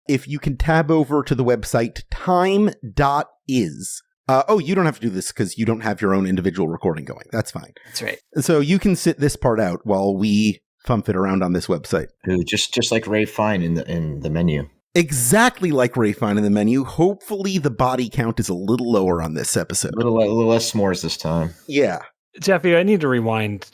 if you can tab over to the website time.is. You don't have to do this because you don't have your own individual recording going. That's fine. That's right. So you can sit this part out while we fumf it around on this website. Ooh, just like Ray Fine in the menu. Exactly like Ray Fine in the menu. Hopefully the body count is a little lower on this episode. A little less s'mores this time. Yeah. Jeffy, I need to rewind.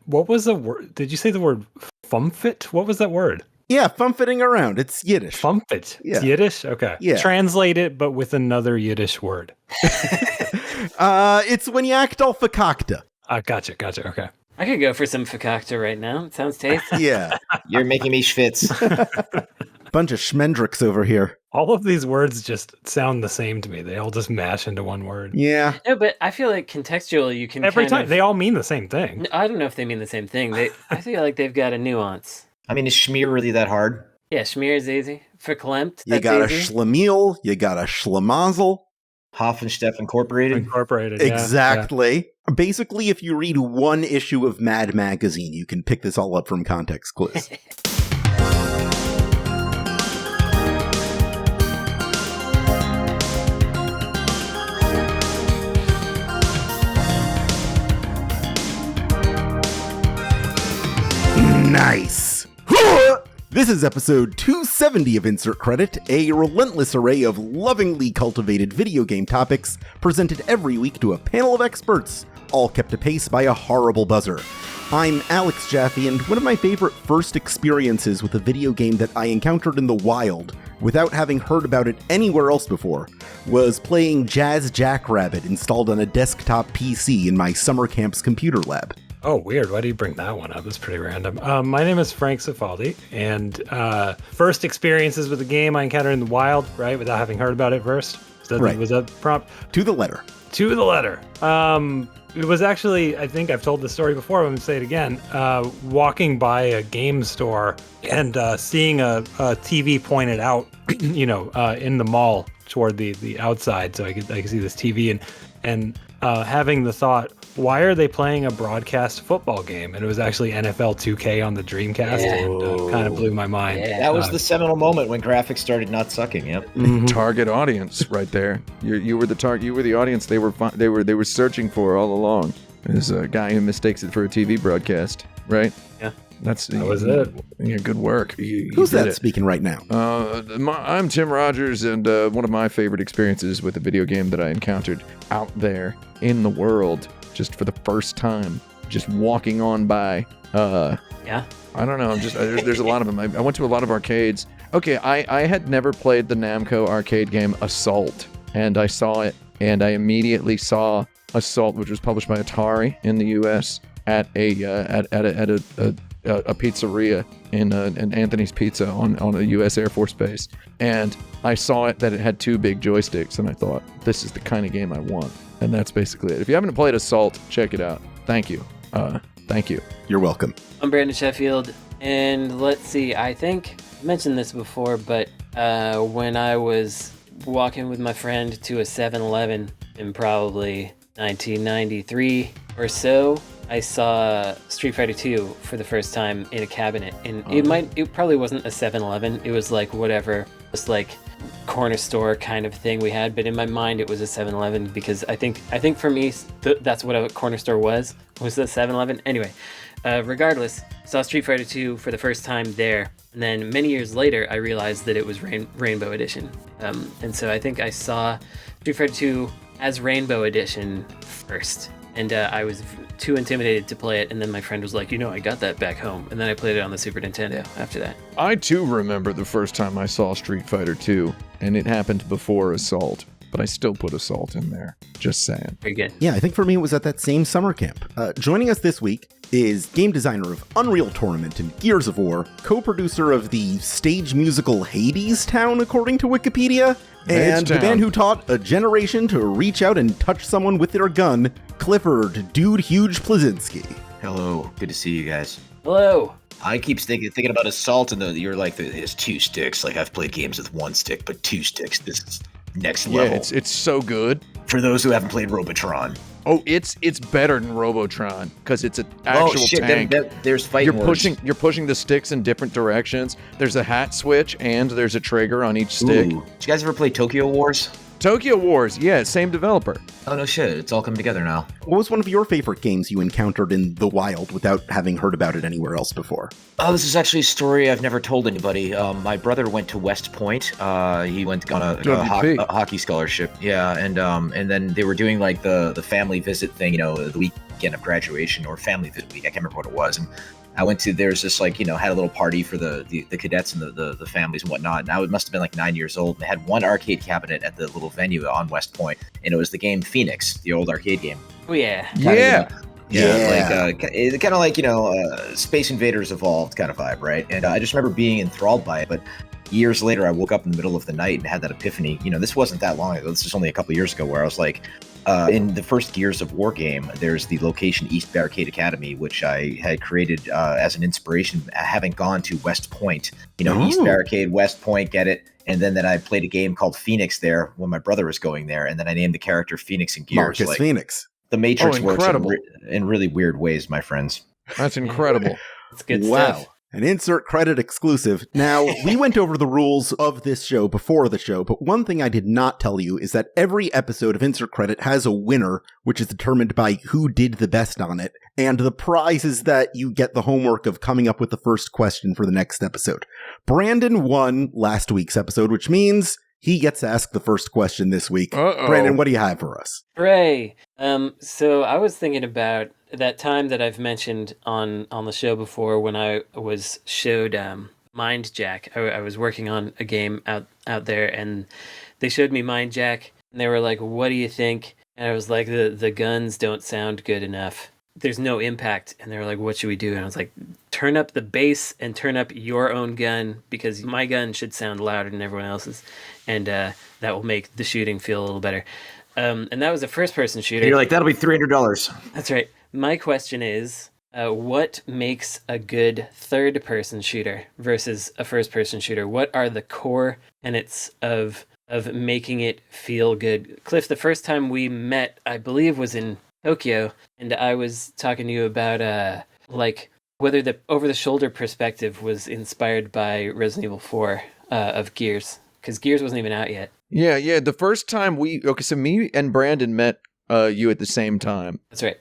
What was the word? Did you say the word fumfit? What was that word? Yeah, fumfitting around. It's Yiddish. Fumfit. Yeah. It's Yiddish? Okay. Yeah. Translate it, but with another Yiddish word. It's when you act all fakakta. Gotcha. Okay. I could go for some fakakta right now. It sounds tasty. Yeah. You're making me schwitz. Bunch of schmendricks over here. All of these words just sound the same to me. They all just mash into one word. Yeah. No, but I feel like contextually you can Every time. They all mean the same thing. I don't know if they mean the same thing. I feel like they've got a nuance. I mean, is schmear really that hard? Yeah, schmear is easy. Verklempt, You got a schlemiel. You got a schlemazel. Hoffensteff Incorporated? Yeah. Exactly. Yeah. Basically, if you read one issue of Mad Magazine, you can pick this all up from context clues. Nice. This is episode 270 of Insert Credit, a relentless array of lovingly cultivated video game topics presented every week to a panel of experts, all kept apace by a horrible buzzer. I'm Alex Jaffe, and one of my favorite first experiences with a video game that I encountered in the wild, without having heard about it anywhere else before, was playing Jazz Jackrabbit installed on a desktop PC in my summer camp's computer lab. Oh, weird. Why do you bring that one up? It's pretty random. My name is Frank Cifaldi, and first experiences with the game I encountered in the wild, right, without having heard about it first. Right. Was that prompt? To the letter. To the letter. It was actually, I think I've told this story before, I'm going to say it again, walking by a game store and seeing a TV pointed out, in the mall toward the outside, so I could see this TV, and having the thought, why are they playing a broadcast football game? And it was actually NFL 2K on the Dreamcast, and kind of blew my mind. Yeah. That was the seminal moment when graphics started not sucking. Yep. Mhm. Target audience, right there. You were the target. You were the audience. They were searching for all along. There's a guy who mistakes it for a TV broadcast, right? Yeah. That was it. Yeah, good work. Who's that speaking right now? I'm Tim Rogers, and one of my favorite experiences with a video game that I encountered out there in the world, just for the first time, just walking on by. Yeah. I don't know. There's a lot of them. I went to a lot of arcades. Okay, I had never played the Namco arcade game Assault, and I saw it, and I immediately saw Assault, which was published by Atari in the U.S. at a pizzeria in Anthony's Pizza on a U.S. Air Force base, and I saw that it had two big joysticks, and I thought, this is the kind of game I want, and that's basically it. If you haven't played Assault, check it out. Thank you. Thank you. You're welcome. I'm Brandon Sheffield, and let's see, I think I mentioned this before, but when I was walking with my friend to a 7-Eleven in probably 1993 or so, I saw Street Fighter 2 for the first time in a cabinet, and it probably wasn't a 7-Eleven, it was like whatever, just like corner store kind of thing we had, but in my mind it was a 7-Eleven, because I think for me that's what a corner store was the 7-Eleven. Anyway, regardless, saw Street Fighter 2 for the first time there, and then many years later I realized that it was Rainbow Edition, and so I think I saw Street Fighter 2 as Rainbow Edition first, and I was too intimidated to play it, and then my friend was like, I got that back home, and then I played it on the Super Nintendo after that. I too remember the first time I saw Street Fighter 2, and it happened before Assault, but I still put Assault in there. Just saying. Very good. Yeah, I think for me it was at that same summer camp. Joining us this week is game designer of Unreal Tournament and Gears of War, co-producer of the stage musical Hades Town, according to Wikipedia, and the man who taught a generation to reach out and touch someone with their gun, Clifford Dude Huge Bleszinski. Hello. Good to see you guys. Hello. I keep thinking about Assault, and you're like, it's two sticks. Like, I've played games with one stick, but two sticks. This is next level. Yeah, it's so good. For those who haven't played Robotron, Oh, it's better than Robotron because it's an actual tank. There's fighting You're pushing the sticks in different directions. There's a hat switch and there's a trigger on each stick. Ooh. Did you guys ever play Tokyo Wars? Tokyo Wars, yeah, same developer. Oh, no shit. It's all coming together now. What was one of your favorite games you encountered in the wild without having heard about it anywhere else before? Oh, this is actually a story I've never told anybody. My brother went to West Point. He went on a hockey scholarship. Yeah, and then they were doing like the family visit thing, the weekend of graduation or family visit week. I can't remember what it was. And I went to, there's this like, had a little party for the cadets and the families and whatnot. And I must have been like 9 years old. And they had one arcade cabinet at the little venue on West Point. And it was the game Phoenix, the old arcade game. Oh, yeah. Like kind of like, Space Invaders Evolved kind of vibe, right? And I just remember being enthralled by it. But years later, I woke up in the middle of the night and had that epiphany. This wasn't that long ago. This was only a couple years ago where I was like, in the first Gears of War game, there's the location East Barricade Academy, which I had created as an inspiration, having gone to West Point. East Barricade, West Point, get it? And then I played a game called Phoenix there when my brother was going there, and then I named the character Phoenix in Gears. Marcus Phoenix. The Matrix works in really weird ways, my friends. That's incredible. It's good stuff. An insert credit exclusive. Now, we went over the rules of this show before the show, but one thing I did not tell you is that every episode of Insert Credit has a winner, which is determined by who did the best on it. And the prize is that you get the homework of coming up with the first question for the next episode. Brandon won last week's episode, which means he gets to ask the first question this week. Uh-oh. Brandon, what do you have for us? Hooray! So I was thinking about that time that I've mentioned on the show before when I was showed Mind Jack. I was working on a game out there, and they showed me Mind Jack, and they were like, "What do you think?" And I was like, "The guns don't sound good enough. There's no impact." And they were like, "What should we do?" And I was like, "Turn up the bass and turn up your own gun, because my gun should sound louder than everyone else's, and that will make the shooting feel a little better." And that was a first-person shooter. And you're like, that'll be $300. That's right. My question is, what makes a good third-person shooter versus a first-person shooter? What are the core tenets of making it feel good? Cliff, the first time we met, I believe, was in Tokyo, and I was talking to you about whether the over-the-shoulder perspective was inspired by Resident Evil 4 of Gears, because Gears wasn't even out yet. Yeah. The first time so me and Brandon met you at the same time. That's right.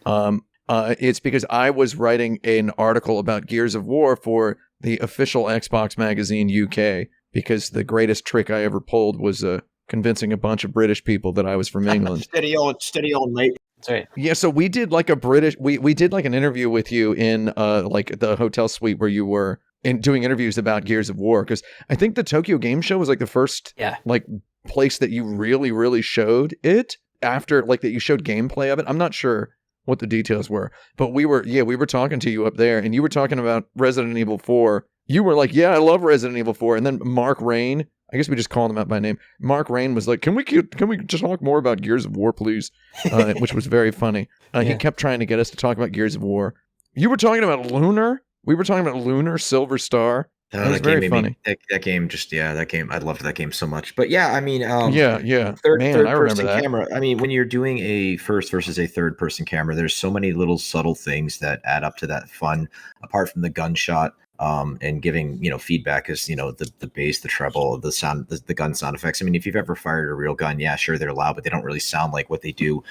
It's because I was writing an article about Gears of War for the official Xbox magazine UK, because the greatest trick I ever pulled was convincing a bunch of British people that I was from England. steady old mate. That's right. Yeah, so we did like we did like an interview with you in like the hotel suite where you were doing interviews about Gears of War, because I think the Tokyo Game Show was like the first like place that you really showed it, after like that you showed gameplay of it. I'm not sure what the details were, but we were talking to you up there, and you were talking about Resident Evil 4. You were like, "Yeah, I love Resident Evil 4." And then Mark Rain, I guess we just called him out by name. Mark Rain was like, "Can we just talk more about Gears of War, please?" Which was very funny. He kept trying to get us to talk about Gears of War. You were talking about Lunar. We were talking about Lunar Silver Star. That was very funny. That game, I loved that game so much. But yeah, I mean, third person camera. I mean, when you're doing a first versus a third person camera, there's so many little subtle things that add up to that fun. Apart from the gunshot, and giving feedback, is the bass, the treble, the sound, the gun sound effects. I mean, if you've ever fired a real gun, yeah, sure, they're loud, but they don't really sound like what they do.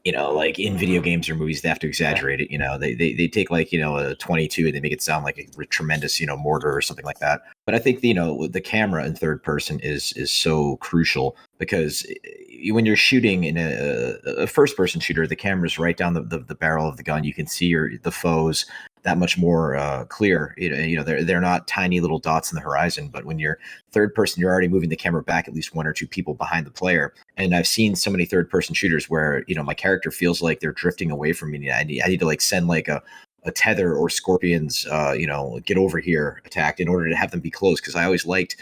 Like in video games or movies, they have to exaggerate it. They take like, a 22 and they make it sound like a tremendous, mortar or something like that. But I think, the camera in third person is so crucial, because when you're shooting in a first person shooter, the camera's right down the barrel of the gun. You can see the foes that much more clear. They're not tiny little dots in the horizon, but when you're third person, you're already moving the camera back at least one or two people behind the player. And I've seen so many third person shooters where, my character feels like they're drifting away from me. I need to like send like a tether or scorpions, get over here attack in order to have them be close. Cause I always liked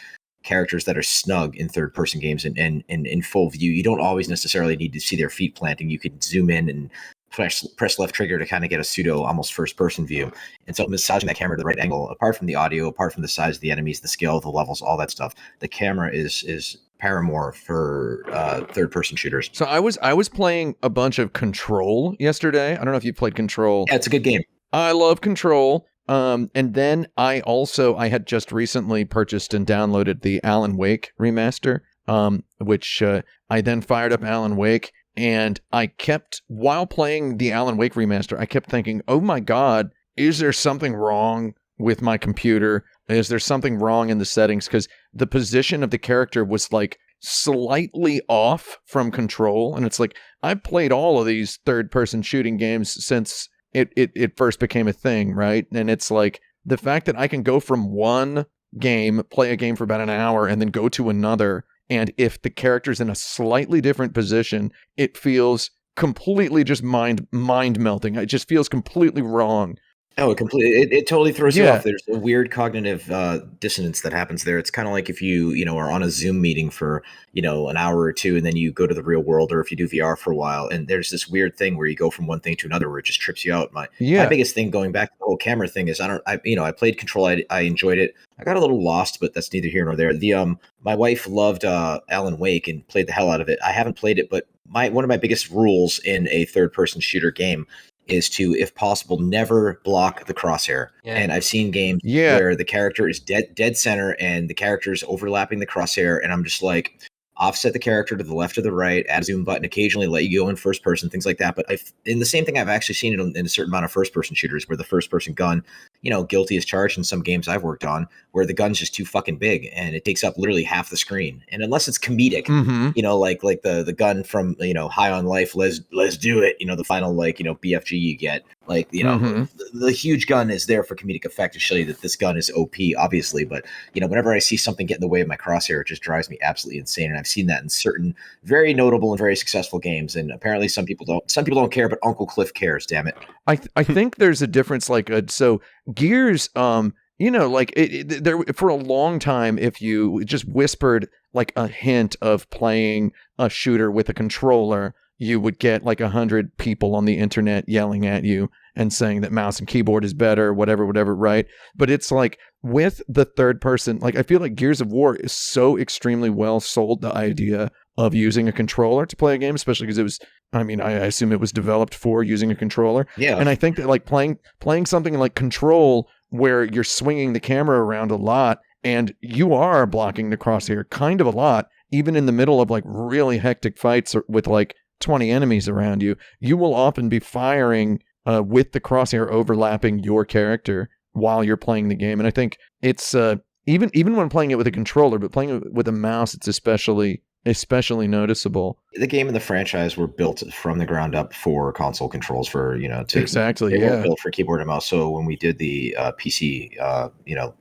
characters that are snug in third person games and in full view. You don't always necessarily need to see their feet planting. You could zoom in and press left trigger to kind of get a pseudo almost first person view. And so massaging that camera to the right angle, apart from the audio, apart from the size of the enemies, the scale of the levels, all that stuff, the camera is paramour for third-person shooters. So I was playing a bunch of Control yesterday. I don't know if you played Control. Yeah, it's a good game. I love Control. And then I had just recently purchased and downloaded the Alan Wake remaster, which I then fired up Alan Wake, and I kept, while playing the Alan Wake remaster, I kept thinking, oh my God, is there something wrong with my computer? Is there something wrong in the settings? Because the position of the character was like slightly off from Control. And it's like, I've played all of these third-person shooting games since it first became a thing, right? And it's like, the fact that I can go from one game, play a game for about an hour, and then go to another, and if the character's in a slightly different position, it feels completely just mind melting. It just feels completely wrong. Oh, it totally throws you off. There's a weird cognitive dissonance that happens there. It's kind of like if you are on a Zoom meeting for, an hour or two, and then you go to the real world, or if you do VR for a while, and there's this weird thing where you go from one thing to another where it just trips you out. My biggest thing going back to the whole camera thing is I played Control. I enjoyed it. I got a little lost, but that's neither here nor there. My wife loved Alan Wake and played the hell out of it. I haven't played it, but one of my biggest rules in a third-person shooter game is to, if possible, never block the crosshair. Yeah. And I've seen games where the character is dead center and the character is overlapping the crosshair, and I'm just like, offset the character to the left or the right, add a zoom button, occasionally let you go in first person, things like that. But in the same thing, I've actually seen it in a certain amount of first person shooters where the first person gun, guilty as charged in some games I've worked on, where the gun's just too fucking big and it takes up literally half the screen. And unless it's comedic, like the gun from, High on Life, let's do it, the final, BFG you get, the huge gun is there for comedic effect to show you that this gun is OP, obviously. But, whenever I see something get in the way of my crosshair, it just drives me absolutely insane. And I've seen that in certain very notable and very successful games. And apparently some people don't care, but Uncle Cliff cares, damn it. I think there's a difference, so Gears, there for a long time, if you just whispered like a hint of playing a shooter with a controller, you would get like 100 people on the internet yelling at you and saying that mouse and keyboard is better, whatever, right? But it's like with the third person, like I feel like Gears of War is so extremely well sold the idea of using a controller to play a game, especially because I assume it was developed for using a controller. Yeah. And I think that like playing something like Control, where you're swinging the camera around a lot and you are blocking the crosshair kind of a lot, even in the middle of like really hectic fights with like 20 enemies around you, you will often be firing with the crosshair overlapping your character while you're playing the game. And I think it's even when playing it with a controller, but playing it with a mouse, it's especially noticeable. The game and the franchise were built from the ground up for console controls, for they were built for keyboard and mouse. So when we did the PC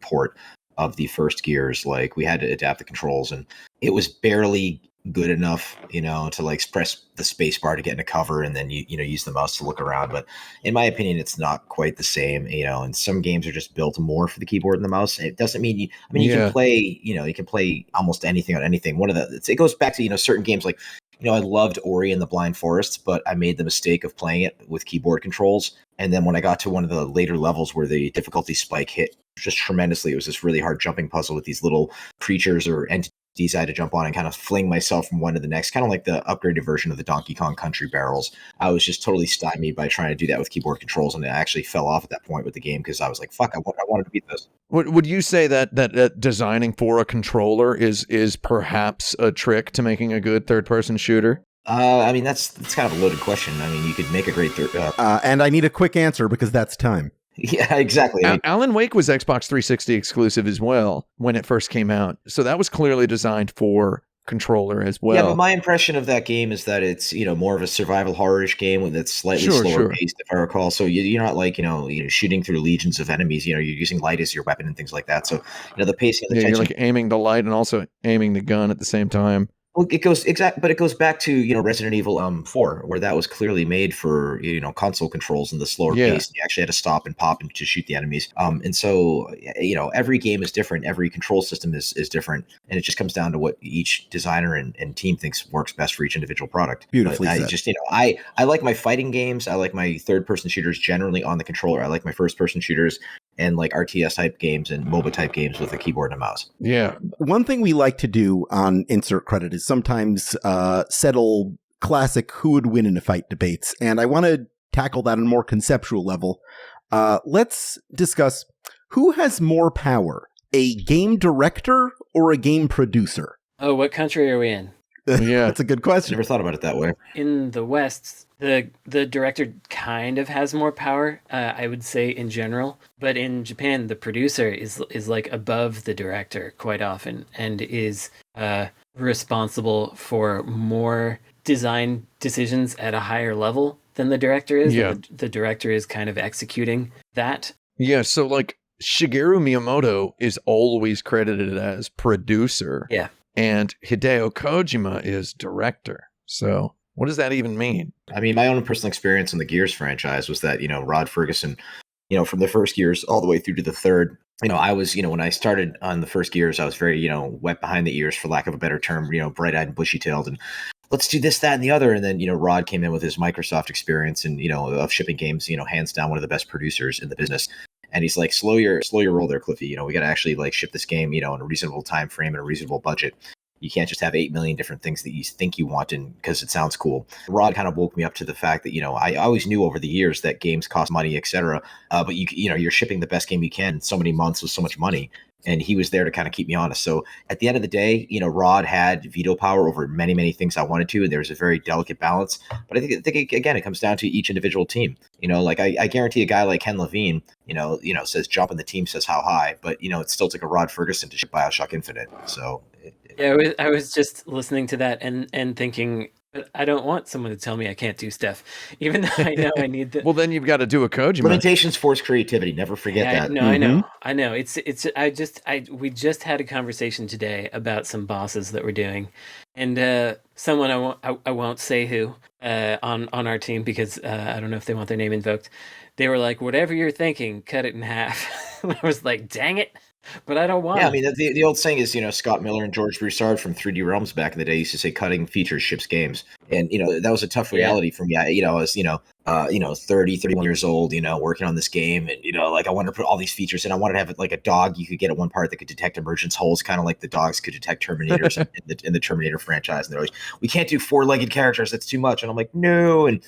port of the first Gears, like we had to adapt the controls, and it was barely good enough, to like press the space bar to get into cover and then use the mouse to look around. But in my opinion, it's not quite the same, and some games are just built more for the keyboard and the mouse. It doesn't mean you can play, you can play almost anything on anything. It goes back to, certain games like, I loved Ori and the Blind Forest, but I made the mistake of playing it with keyboard controls. And then when I got to one of the later levels where the difficulty spike hit just tremendously, it was this really hard jumping puzzle with these little creatures or entities I had to jump on and kind of fling myself from one to the next, kind of like the upgraded version of the Donkey Kong Country barrels. I was just totally stymied by trying to do that with keyboard controls, and I actually fell off at that point with the game because I was like, fuck, I wanted to beat this. Would you say that designing for a controller is perhaps a trick to making a good third-person shooter? That's kind of a loaded question. You could make a great and I need a quick answer because that's time. Yeah, exactly. Alan Wake was Xbox 360 exclusive as well when it first came out. So that was clearly designed for controller as well. Yeah, but my impression of that game is that it's, more of a survival horror-ish game that's slightly slower paced, if I recall. So you're not like, shooting through legions of enemies, you're using light as your weapon and things like that. So, the pacing and the tension. You're like aiming the light and also aiming the gun at the same time. Well, it goes back to Resident Evil 4, where that was clearly made for console controls and the slower pace. You actually had to stop and pop and to shoot the enemies. And so every game is different, every control system is different, and it just comes down to what each designer and team thinks works best for each individual product. Beautifully said. I like my fighting games. I like my third person shooters generally on the controller. I like my first person shooters and like RTS type games and MOBA type games with a keyboard and a mouse. Yeah. One thing we like to do on Insert Credit is sometimes settle classic who would win in a fight debates. And I want to tackle that on a more conceptual level. Let's discuss who has more power, a game director or a game producer? Oh, what country are we in? Yeah. That's a good I question. never thought about it that way. In the West, the director kind of has more power, I would say in general. But in Japan, the producer is like above the director quite often and is responsible for more design decisions at a higher level than the director is. Yeah. The director is kind of executing that. Yeah. So like Shigeru Miyamoto is always credited as producer. Yeah. And Hideo Kojima is director. So what does that even mean? I mean, my own personal experience in the Gears franchise was that, Rod Ferguson, from the first Gears all the way through to the third, I was, when I started on the first Gears, I was very, wet behind the ears, for lack of a better term, bright-eyed and bushy-tailed, and let's do this, that, and the other. And then, Rod came in with his Microsoft experience and, of shipping games, hands down one of the best producers in the business. And he's like, slow your roll there, Cliffy. We got to actually like ship this game, in a reasonable time frame and a reasonable budget. You can't just have 8 million different things that you think you want and because it sounds cool. Rod kind of woke me up to the fact that, I always knew over the years that games cost money, etc. But you're shipping the best game you can in so many months with so much money. And he was there to kind of keep me honest. So at the end of the day, Rod had veto power over many, many things I wanted to, and there was a very delicate balance. But I think again, it comes down to each individual team. Like I guarantee a guy like Ken Levine, says jump and the team says how high, but it still took a Rod Ferguson to ship BioShock Infinite. So Yeah, I was just listening to that and thinking, but I don't want someone to tell me I can't do stuff, even though I know I need the. Well, then you've got to do a Kojima. Limitations force creativity. Never forget that. No, I know. We just had a conversation today about some bosses that we're doing, and someone I won't say who on our team because I don't know if they want their name invoked. They were like, whatever you're thinking, cut it in half. I was like, dang it. But I don't want. Yeah, I mean the old saying is, Scott Miller and George Broussard from 3D Realms back in the day used to say, "Cutting features ships games," and that was a tough reality for me. I was 30, 31 years old, working on this game, and like I wanted to put all these features in. I wanted to have like a dog you could get at one part that could detect emergence holes, kind of like the dogs could detect Terminators in the Terminator franchise. And they're like, "We can't do 4-legged characters; that's too much." And I'm like, "No," and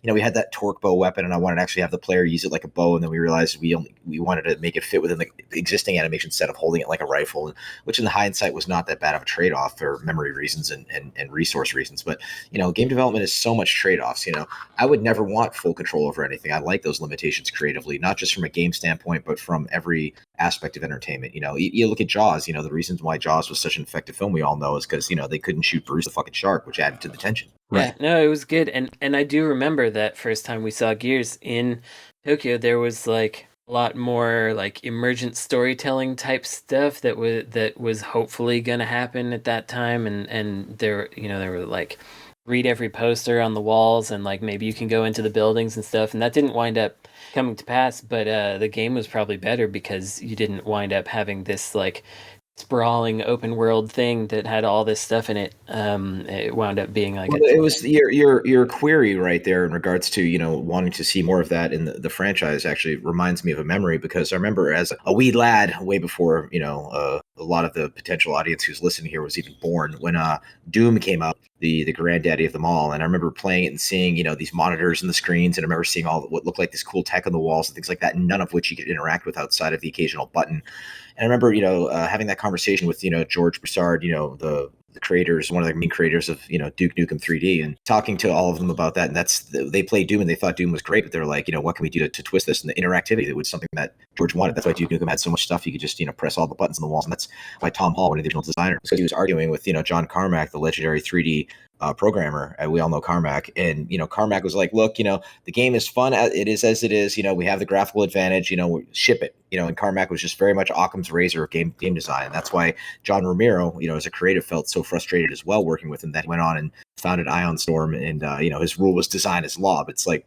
we had that torque bow weapon, and I wanted to actually have the player use it like a bow, and then we realized we wanted to make it fit within the existing animation set of holding it like a rifle, which in the hindsight was not that bad of a trade-off for memory reasons and resource reasons. But game development is so much trade-offs. I would never want full control over anything. I like those limitations creatively, not just from a game standpoint, but from every aspect of entertainment. You look at Jaws. The reasons why Jaws was such an effective film, we all know, is because they couldn't shoot Bruce the fucking shark, which added to the tension. Right. Yeah, no, it was good, and I do remember that first time we saw Gears in Tokyo. There was like a lot more like emergent storytelling type stuff that was hopefully going to happen at that time, and there were like read every poster on the walls, and like maybe you can go into the buildings and stuff, and that didn't wind up coming to pass. But the game was probably better because you didn't wind up having this like sprawling open world thing that had all this stuff in it. It wound up being like it was your query right there in regards to wanting to see more of that in the franchise. Actually reminds me of a memory, because I remember as a wee lad, way before a lot of the potential audience who's listening here was even born, when Doom came out, the granddaddy of them all. And I remember playing it and seeing these monitors and the screens, and I remember seeing all what looked like this cool tech on the walls and things like that, none of which you could interact with outside of the occasional button. And I remember, having that conversation with, George Broussard, the creators, one of the main creators of, Duke Nukem 3D, and talking to all of them about that. And they played Doom and they thought Doom was great, but they're like, what can we do to twist this? And the interactivity, that was something that George wanted. That's why Duke Nukem had so much stuff. You could just, press all the buttons on the walls. And that's why Tom Hall, one of the original designers, because he was arguing with, John Carmack, the legendary 3D programmer. We all know Carmack, and Carmack was like, look, the game is fun. It is as it is. We have the graphical advantage. Ship it. And Carmack was just very much Occam's razor of game design. And that's why John Romero, as a creative, felt so frustrated as well working with him, that he went on and founded Ion Storm, and his rule was design is law. But it's like,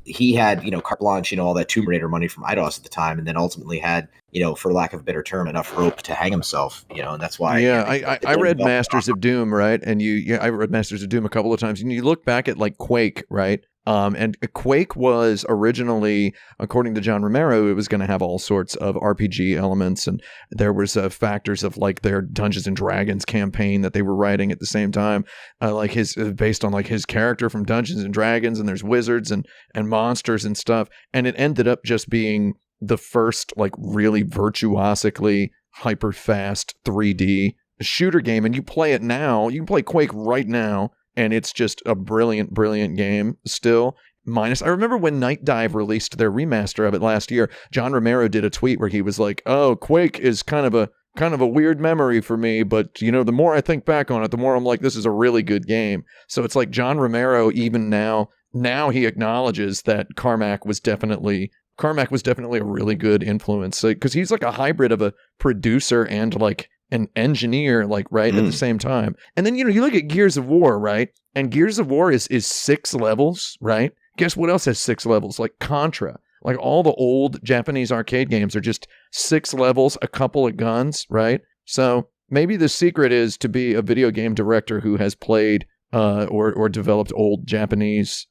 he had, carte blanche, all that Tomb Raider money from IDOS at the time, and then ultimately had, for lack of a better term, enough rope to hang himself, and that's why. Yeah, I read Masters of Doom, right? And I read Masters of Doom a couple of times, and you look back at like Quake, right? And Quake was originally, according to John Romero, it was going to have all sorts of RPG elements, and there was factors of like their Dungeons and Dragons campaign that they were writing at the same time, like based on like his character from Dungeons and Dragons, and there's wizards and monsters and stuff, and it ended up just being the first like really virtuosically hyper fast 3D shooter game. And you play it now, you can play Quake right now, and it's just a brilliant game still. Minus, I remember when Night Dive released their remaster of it last year, John Romero did a tweet where he was like, "Oh, Quake is kind of a weird memory for me, but the more I think back on it, the more I'm like, this is a really good game." So it's like John Romero, even now he acknowledges that Carmack was definitely a really good influence, because he's like a hybrid of a producer and like an engineer, like right at the same time. And then you look at Gears of War, right? And Gears of War is 6 levels, right? Guess what else has 6 levels? Like Contra. Like all the old Japanese arcade games are just 6 levels, a couple of guns, right? So maybe the secret is to be a video game director who has played or developed old Japanese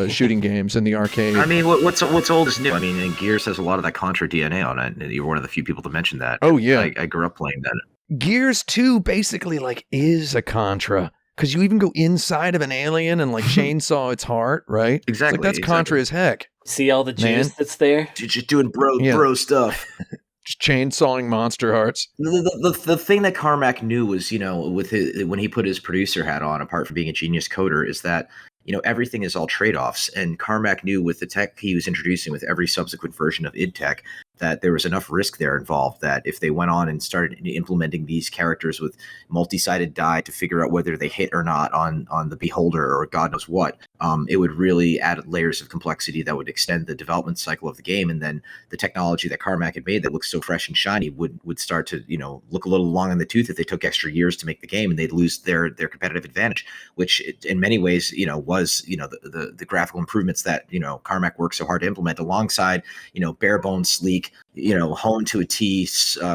shooting games in the arcade. I mean, what's old is new. I mean, and Gears has a lot of that Contra DNA on it. And you're one of the few people to mention that. Oh yeah, I grew up playing that. Gears 2 basically like is a Contra, because you even go inside of an alien and like chainsaw its heart, right? Exactly. It's like, that's Contra as heck. See all the juice that's there? Just doing bro stuff. Just chainsawing monster hearts. The thing that Carmack knew was, with when he put his producer hat on, apart from being a genius coder, is that everything is all trade-offs. And Carmack knew with the tech he was introducing with every subsequent version of id Tech that there was enough risk there involved that if they went on and started implementing these characters with multi-sided die to figure out whether they hit or not on the beholder or God knows what, it would really add layers of complexity that would extend the development cycle of the game. And then the technology that Carmack had made that looks so fresh and shiny would start to, look a little long in the tooth if they took extra years to make the game, and they'd lose their competitive advantage, which in many ways, was, the graphical improvements that, Carmack worked so hard to implement alongside, bare bones, sleek, honed to a T,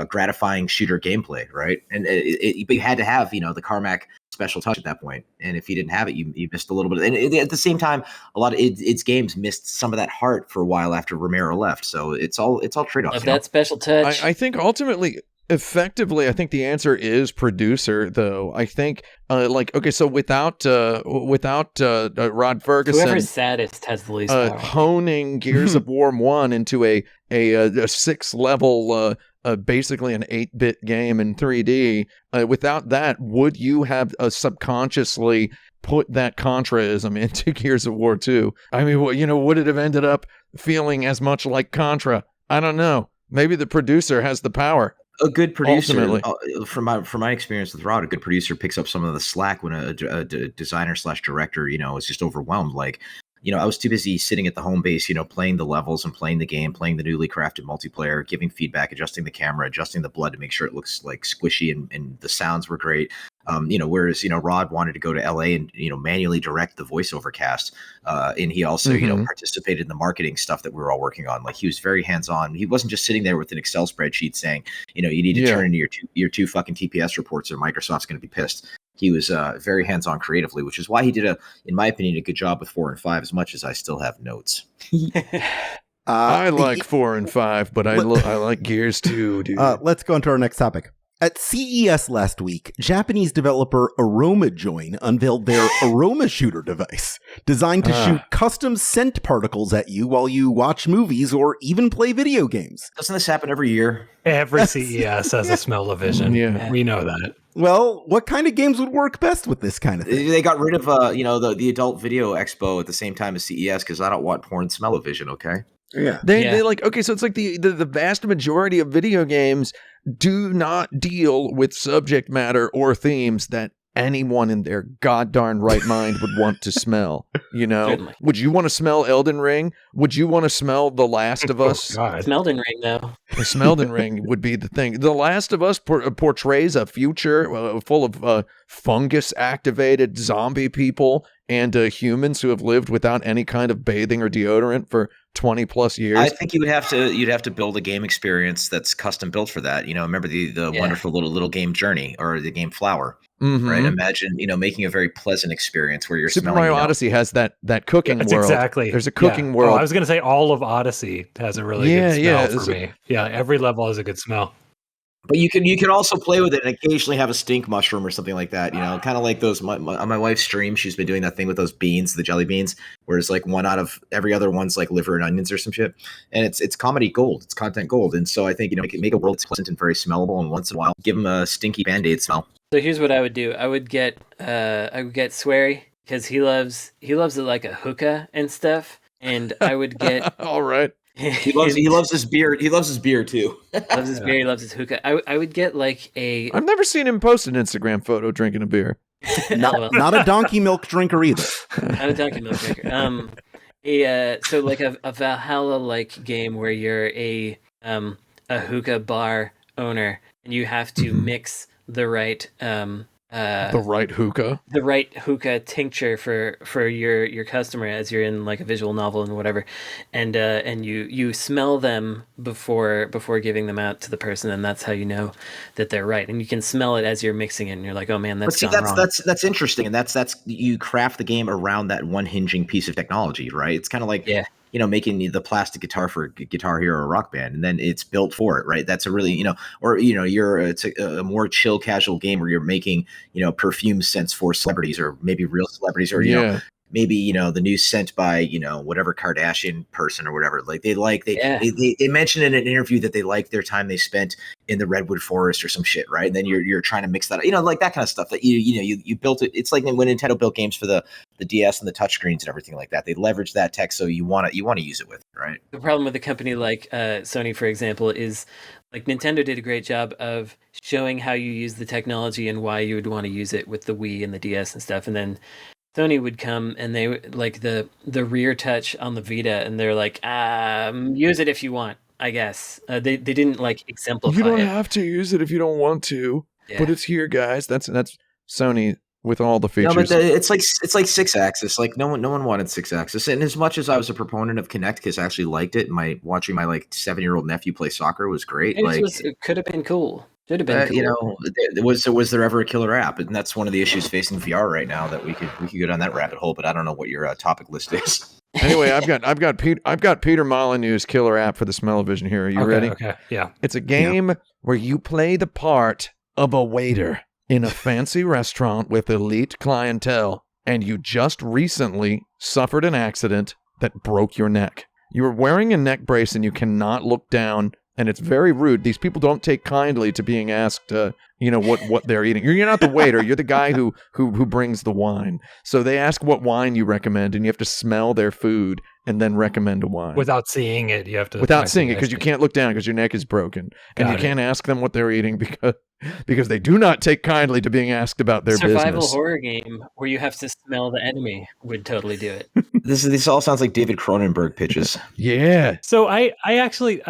gratifying shooter gameplay, right? And you had to have, the Carmack special touch at that point. And if you didn't have it, you missed a little bit. And at the same time, a lot of its games missed some of that heart for a while after Romero left. So it's all trade-offs. Of that special touch. I think ultimately, effectively, I think the answer is producer, though. I think, so without Rod Ferguson, whoever's saddest has the least power. Honing Gears of War 1 into a 6-level, basically an 8-bit game in 3D. Without that, would you have subconsciously put that Contraism into Gears of War 2? I mean, would it have ended up feeling as much like Contra? I don't know. Maybe the producer has the power. A good producer, ultimately. from my experience with Rod, a good producer picks up some of the slack when a designer / director, is just overwhelmed. Like, I was too busy sitting at the home base, playing the levels and playing the game, playing the newly crafted multiplayer, giving feedback, adjusting the camera, adjusting the blood to make sure it looks like squishy and the sounds were great. Whereas, Rod wanted to go to LA and, manually direct the voiceover cast. And he also, participated in the marketing stuff that we were all working on. Like, he was very hands-on. He wasn't just sitting there with an Excel spreadsheet saying, you need to turn in your two fucking TPS reports or Microsoft's going to be pissed. He was very hands-on creatively, which is why he did in my opinion, a good job with 4 and 5, as much as I still have notes. I like 4 and 5, but I like Gears 2, dude. Let's go on to our next topic. At CES last week, Japanese developer Aroma Join unveiled their Aroma Shooter device, designed to shoot custom scent particles at you while you watch movies or even play video games. Doesn't this happen every year? Every CES has a smell-o-vision. Yeah. We know that. Well, what kind of games would work best with this kind of thing? They got rid of the Adult Video Expo at the same time as CES because I don't want porn smell-o-vision, okay? Yeah. They like, okay, so it's like the vast majority of video games do not deal with subject matter or themes that anyone in their goddarn right mind would want to smell. Certainly. Would you want to smell Elden Ring? Would you want to smell The Last of Us? Elden Ring, though. Elden Ring would be the thing. The Last of Us portrays a future full of fungus-activated zombie people and humans who have lived without any kind of bathing or deodorant for 20 plus years. I think you'd have to build a game experience that's custom built for that. Remember the wonderful little game Journey or the game Flower, right? Imagine making a very pleasant experience where you're Super smelling. Mario Odyssey has that cooking That's world. exactly. There's a cooking world. Oh, I was going to say all of Odyssey has a really good smell for me. Yeah, every level has a good smell. But you can also play with it and occasionally have a stink mushroom or something like that. Kind of like those. On my wife's stream, she's been doing that thing with those beans, the jelly beans, where it's like one out of every other one's like liver and onions or some shit. And it's comedy gold, it's content gold. And so I think make a world that's pleasant and very smellable, and once in a while give them a stinky Band-Aid smell. So here's what I would do. I would get Swery because he loves it like a hookah and stuff. And I would get all right. He loves his beer. He loves his beer too. Loves his beer. He loves his hookah. I would get like a. I've never seen him post an Instagram photo drinking a beer. Not a donkey milk drinker either. Not a donkey milk drinker. So like a Valhalla like game where you're a hookah bar owner and you have to mix the right the right hookah tincture for your customer as you're in like a visual novel and whatever, and you smell them before giving them out to the person, and that's how you know that they're right. And you can smell it as you're mixing it, and you're like, oh man, that's wrong. That's interesting, and that's you craft the game around that one hinging piece of technology, right? It's kind of like making the plastic guitar for Guitar Hero or Rock Band, and then it's built for it, right? That's a really, it's a more chill, casual game where you're making, perfume scents for celebrities or maybe real celebrities or, maybe, the new scent by, whatever Kardashian person or whatever. Like they mentioned in an interview that they like their time they spent in the Redwood Forest or some shit, right? And then you're trying to mix that, like that kind of stuff that you built it. It's like when Nintendo built games for the DS and the touchscreens and everything like that. They leverage that tech, so you want to use it with it, right? The problem with a company like Sony, for example, is like Nintendo did a great job of showing how you use the technology and why you would want to use it with the Wii and the DS and stuff, and then Sony would come and they like the rear touch on the Vita, and they're like, use it if you want, I guess. They didn't like exemplify. You don't have to use it if you don't want to, but it's here, guys. That's Sony with all the features. No, but it's like 6-axis. Like no one wanted 6-axis. And as much as I was a proponent of Kinect because I actually liked it, watching my 7-year-old nephew play soccer was great. It could have been cool. Should have been cool. Was there ever a killer app? And that's one of the issues facing VR right now that we could go down that rabbit hole. But I don't know what your topic list is. Anyway, I've got Peter Molyneux's killer app for the Smell-O-Vision here. Are you ready? Okay, yeah. It's a game where you play the part of a waiter in a fancy restaurant with elite clientele, and you just recently suffered an accident that broke your neck. You are wearing a neck brace and you cannot look down. And it's very rude. These people don't take kindly to being asked, what they're eating. You're not the waiter. You're the guy who brings the wine. So they ask what wine you recommend, and you have to smell their food and then recommend a wine. Without seeing it, you have to. Without seeing it, because you can't look down because your neck is broken. And you can't ask them what they're eating because they do not take kindly to being asked about their Survival business. horror game where you have to smell the enemy would totally do it. This all sounds like David Cronenberg pitches. Yeah. So I actually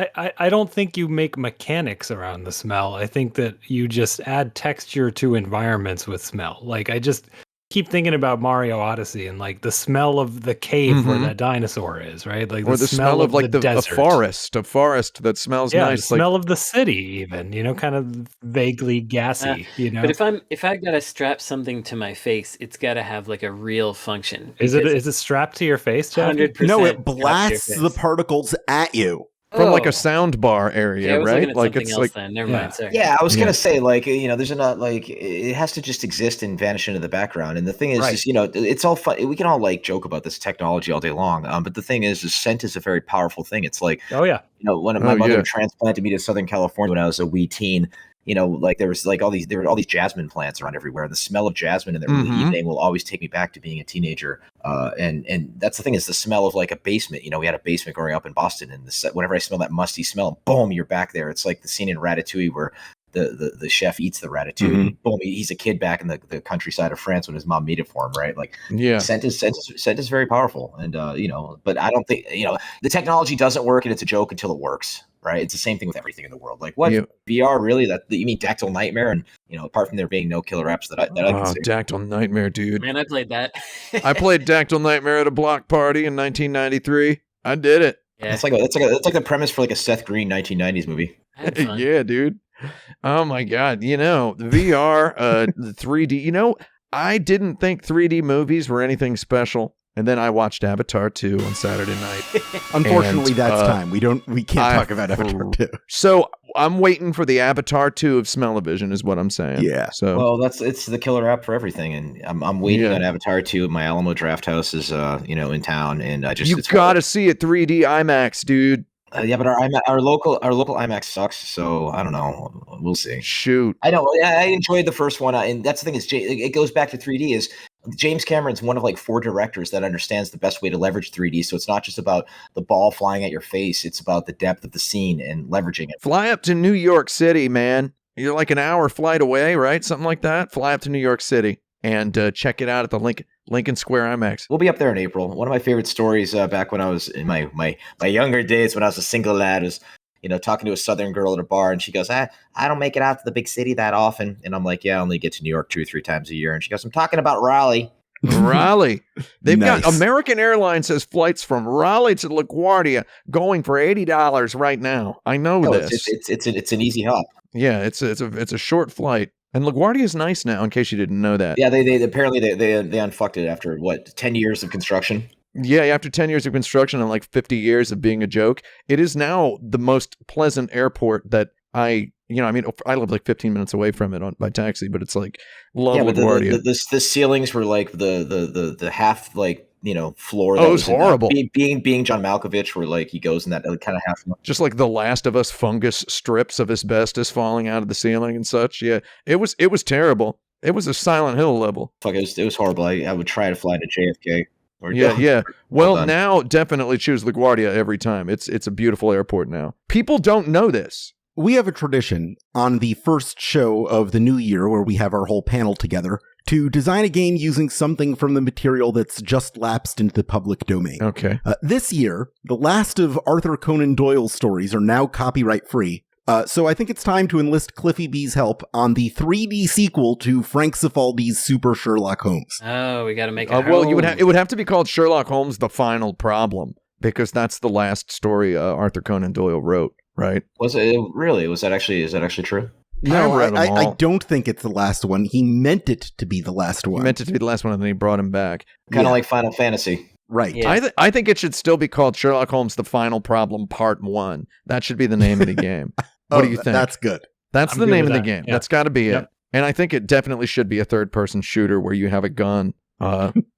don't think you make mechanics around the smell. I think that you just add texture to environments with smell. Like I just keep thinking about Mario Odyssey and like the smell of the cave where that dinosaur is, right? Like or the smell of like a forest that smells nice. The smell of the city, even, kind of vaguely gassy, But if I gotta strap something to my face, it's gotta have like a real function. Is it strapped to your face, Jeff? 100%. No, it blasts the particles at you. From like a sound bar area, right? Like it's like never mind. Sorry. Yeah, I was gonna say there's enough it has to just exist and vanish into the background. And the thing is, it's all fun. We can all joke about this technology all day long. But the thing is scent is a very powerful thing. It's like, when my mother transplanted me to Southern California when I was a wee teen. There was all these jasmine plants around everywhere. And the smell of jasmine in the early evening will always take me back to being a teenager. And that's the thing is the smell of like a basement. We had a basement growing up in Boston, and whenever I smell that musty smell, boom, you're back there. It's like the scene in Ratatouille where the chef eats the ratatouille. And boom, he's a kid back in the countryside of France when his mom made it for him, right? Like, scent is very powerful, and but I don't think the technology doesn't work, and it's a joke until it works, right? It's the same thing with everything in the world. Like, what VR really? That you mean Dactyl Nightmare? And apart from there being no killer apps that I can see. Dactyl Nightmare, dude. Man, I played that. I played Dactyl Nightmare at a block party in 1993. I did it. Yeah, That's like the premise for like a Seth Green 1990s movie. I had fun. Yeah, dude. Oh my God. The VR, the 3D, I didn't think 3D movies were anything special. And then I watched Avatar 2 on Saturday night. Unfortunately, And, that's time. We can't talk about I- Avatar 2. So I'm waiting for the Avatar 2 of Smell-O-Vision is what I'm saying. Yeah. So Well, it's the killer app for everything, and I'm waiting Yeah. on Avatar 2. My Alamo Draft House is in town, and I just you it's gotta see it 3D IMAX, dude. yeah, but our local IMAX sucks, so I don't know. We'll see. Shoot. I know. I enjoyed the first one, and that's the thing is, it goes back to 3D. Is James Cameron's one of like 4 directors that understands the best way to leverage 3D. So it's not just about the ball flying at your face; it's about the depth of the scene and leveraging it. Fly up to New York City, man. You're like an hour flight away, right? Something like that. Fly up to New York City and check it out at the Lincoln Square IMAX. We'll be up there in April. One of my favorite stories back when I was in my younger days, when I was a single lad, was talking to a Southern girl at a bar, and she goes, I don't make it out to the big city that often. And I'm like, yeah, I only get to New York 2 or 3 times a year. And she goes, I'm talking about Raleigh. Raleigh. They've got Nice. American Airlines has flights from Raleigh to LaGuardia going for $80 right now. I know No, this. it's an easy hop. Yeah, it's a short flight. And LaGuardia is nice now, in case you didn't know that. Yeah, they apparently they unfucked it after 10 years of construction. Yeah, after 10 years of construction and like 50 years of being a joke, it is now the most pleasant airport that I live like 15 minutes away from it by taxi, but it's like love Yeah, but LaGuardia. the ceilings were like the half floor. Oh, it was horrible. Being John Malkovich, where like he goes in that kind of half. Just like the Last of Us fungus strips of asbestos falling out of the ceiling and such. Yeah, it was terrible. It was a Silent Hill level. Fuck, it was horrible. I would try to fly to JFK. Yeah. Well, done. now definitely choose LaGuardia every time. It's a beautiful airport now. People don't know this. We have a tradition on the first show of the new year where we have our whole panel together to design a game using something from the material that's just lapsed into the public domain. Okay. This year, the last of Arthur Conan Doyle's stories are now copyright free. So I think it's time to enlist Cliffy B's help on the 3D sequel to Frank Cifaldi's Super Sherlock Holmes. Oh, we got to make it. Well, it would have to be called Sherlock Holmes: The Final Problem, because that's the last story Arthur Conan Doyle wrote, right? Was it really? Is that actually true? No, read 'em I all. don't think it's the last one. He meant it to be the last He one. meant it to be the last one, and then he brought him back. Kind of Yeah. like Final Fantasy. Right. Yeah. I think it should still be called Sherlock Holmes: The Final Problem Part 1. That should be the name of the game. What do you think? That's good. That's I'm the good name with of the that. game. Yeah. That's got to be Yep. it. And I think it definitely should be a third-person shooter where you have a gun,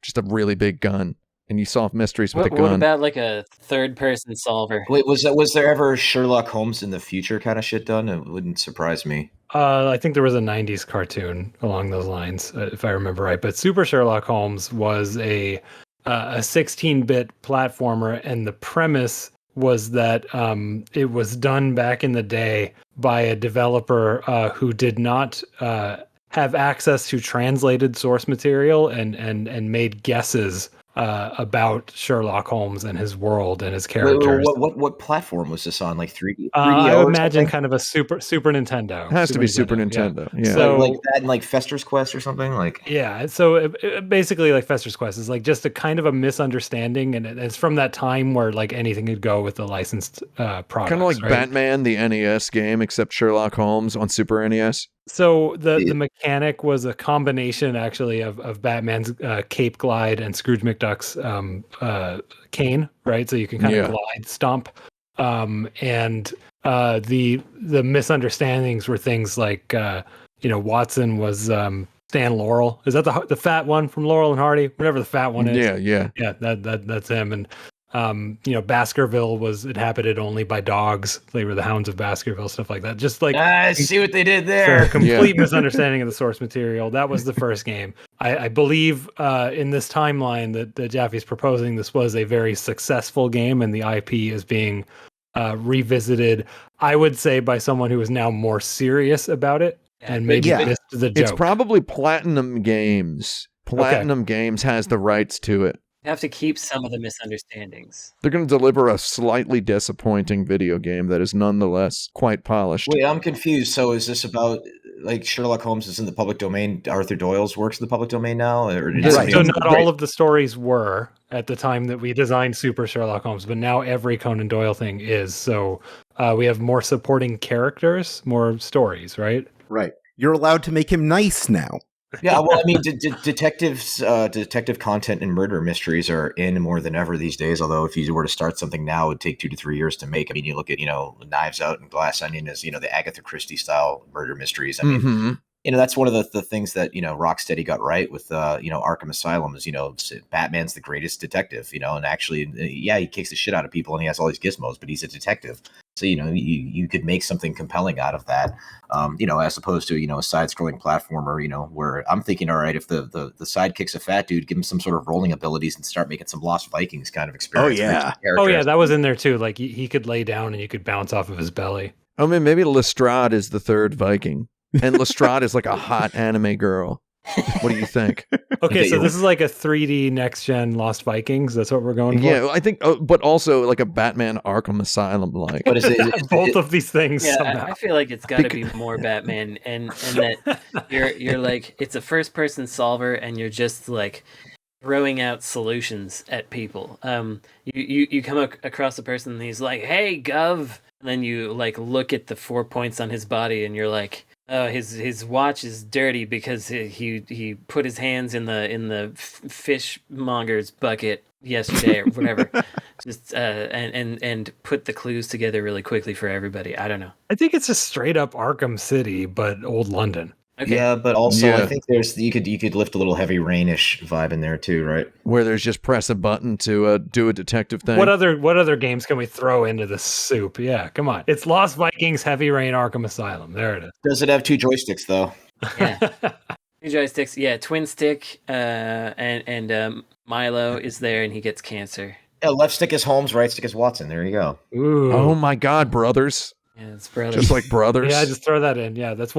just a really big gun, and you solve mysteries with a What gun. about like a third-person solver? Wait, was there ever Sherlock Holmes in the future kind of shit done? It wouldn't surprise me. I think there was a 90s cartoon along those lines, if I remember right. But Super Sherlock Holmes was a 16-bit platformer, and the premise was that it was done back in the day by a developer who did not have access to translated source material and made guesses about Sherlock Holmes and his world and his Wait, characters. what platform was this on? Like 3D? I or imagine something? kind of a Super Nintendo. It has to be Super Nintendo. Yeah. So- like that and like Fester's Quest or something. Like Yeah, so basically, like Fester's Quest is like just a kind of a misunderstanding, and it's from that time where like anything could go with the licensed products. Kind of like right? Batman, the NES game, except Sherlock Holmes on Super NES. So the Yeah. mechanic was a combination actually of Batman's cape glide and Scrooge McDuck's cane, right? So you can kind Yeah. of glide stomp, and the misunderstandings were things like Watson was Stan Laurel. Is that the fat one from Laurel and Hardy? Whatever the fat one is. Yeah. Yeah, that's him. And Baskerville was inhabited only by dogs. They were the Hounds of Baskerville, stuff like that. Just like I see what they did for there. a complete misunderstanding of the source material. That was the first game. I believe in this timeline that Jaffe's proposing, this was a very successful game, and the IP is being revisited, I would say, by someone who is now more serious about it and maybe Yeah. missed the joke. It's probably Platinum Games. Platinum Games has the rights to it. You have to keep some of the misunderstandings. They're going to deliver a slightly disappointing video game that is nonetheless quite polished. Wait, I'm confused. So is this about like Sherlock Holmes is in the public domain? Arthur Doyle's works in the public domain now, or Right. So not all of the stories were at the time that we designed Super Sherlock Holmes, but now every Conan Doyle thing is. So we have more supporting characters, more stories, right? Right. You're allowed to make him nice now. Yeah, well, I mean, detective content and murder mysteries are in more than ever these days. Although, if you were to start something now, it would take 2 to 3 years to make. I mean, you look at Knives Out and Glass Onion as the Agatha Christie style murder mysteries. I mean, that's one of the things that Rocksteady got right with Arkham Asylum is Batman's the greatest detective. And actually, yeah, he kicks the shit out of people and he has all these gizmos, but he's a detective. So you could make something compelling out of that, as opposed to a side-scrolling platformer, where I'm thinking, all right, if the sidekick's a fat dude, give him some sort of rolling abilities and start making some Lost Vikings kind of experience. Oh yeah, that was in there too. Like he could lay down and you could bounce off of his belly. I mean, maybe Lestrade is the third Viking, and Lestrade is like a hot anime girl. What do you think? Okay, so this is like a 3D next-gen Lost Vikings. That's what we're going for? Yeah, I think, but also like a Batman Arkham Asylum-like. But is it both of these things? Yeah, somehow. I feel like it's got to be more Batman, and that you're like it's a first-person solver, and you're just like throwing out solutions at people. You come across a person, and he's like, "Hey, Gov," and then you like look at the 4 points on his body, and you're like, "Oh, his watch is dirty because he put his hands in the fishmonger's bucket yesterday or whatever." Just and put the clues together really quickly for everybody. I don't know. I think it's just straight up Arkham City, but old London. Okay. Yeah, but also Yeah. I think you could lift a little Heavy Rainish vibe in there too, right? Where there's just press a button to do a detective thing. What other games can we throw into the soup? Yeah, come on. It's Lost Vikings, Heavy Rain, Arkham Asylum. There it is. Does it have 2 joysticks though? Yeah. 2 joysticks. Yeah, twin stick. And Milo is there, and he gets cancer. Yeah, left stick is Holmes, right stick is Watson. There you go. Ooh. Oh my God, brothers! Yeah, it's brothers. Just like brothers. Yeah, just throw that in. Yeah, that's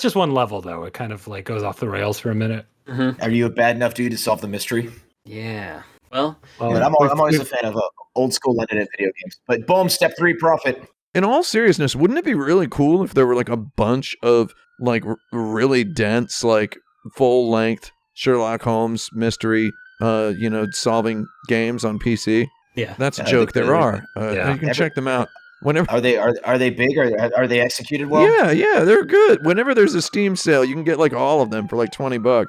just one level though. It kind of like goes off the rails for a minute. Mm-hmm. Are you a bad enough dude to solve the mystery? Yeah. Well, But I'm always a fan of old school London and video games. But boom, step 3, profit. In all seriousness, wouldn't it be really cool if there were like a bunch of like really dense, like full length Sherlock Holmes mystery, solving games on PC? yeah. That's a joke. There are. Yeah. You can check them out whenever. Are they big? Are they executed well? Yeah, they're good. Whenever there's a Steam sale, you can get like all of them for like $20.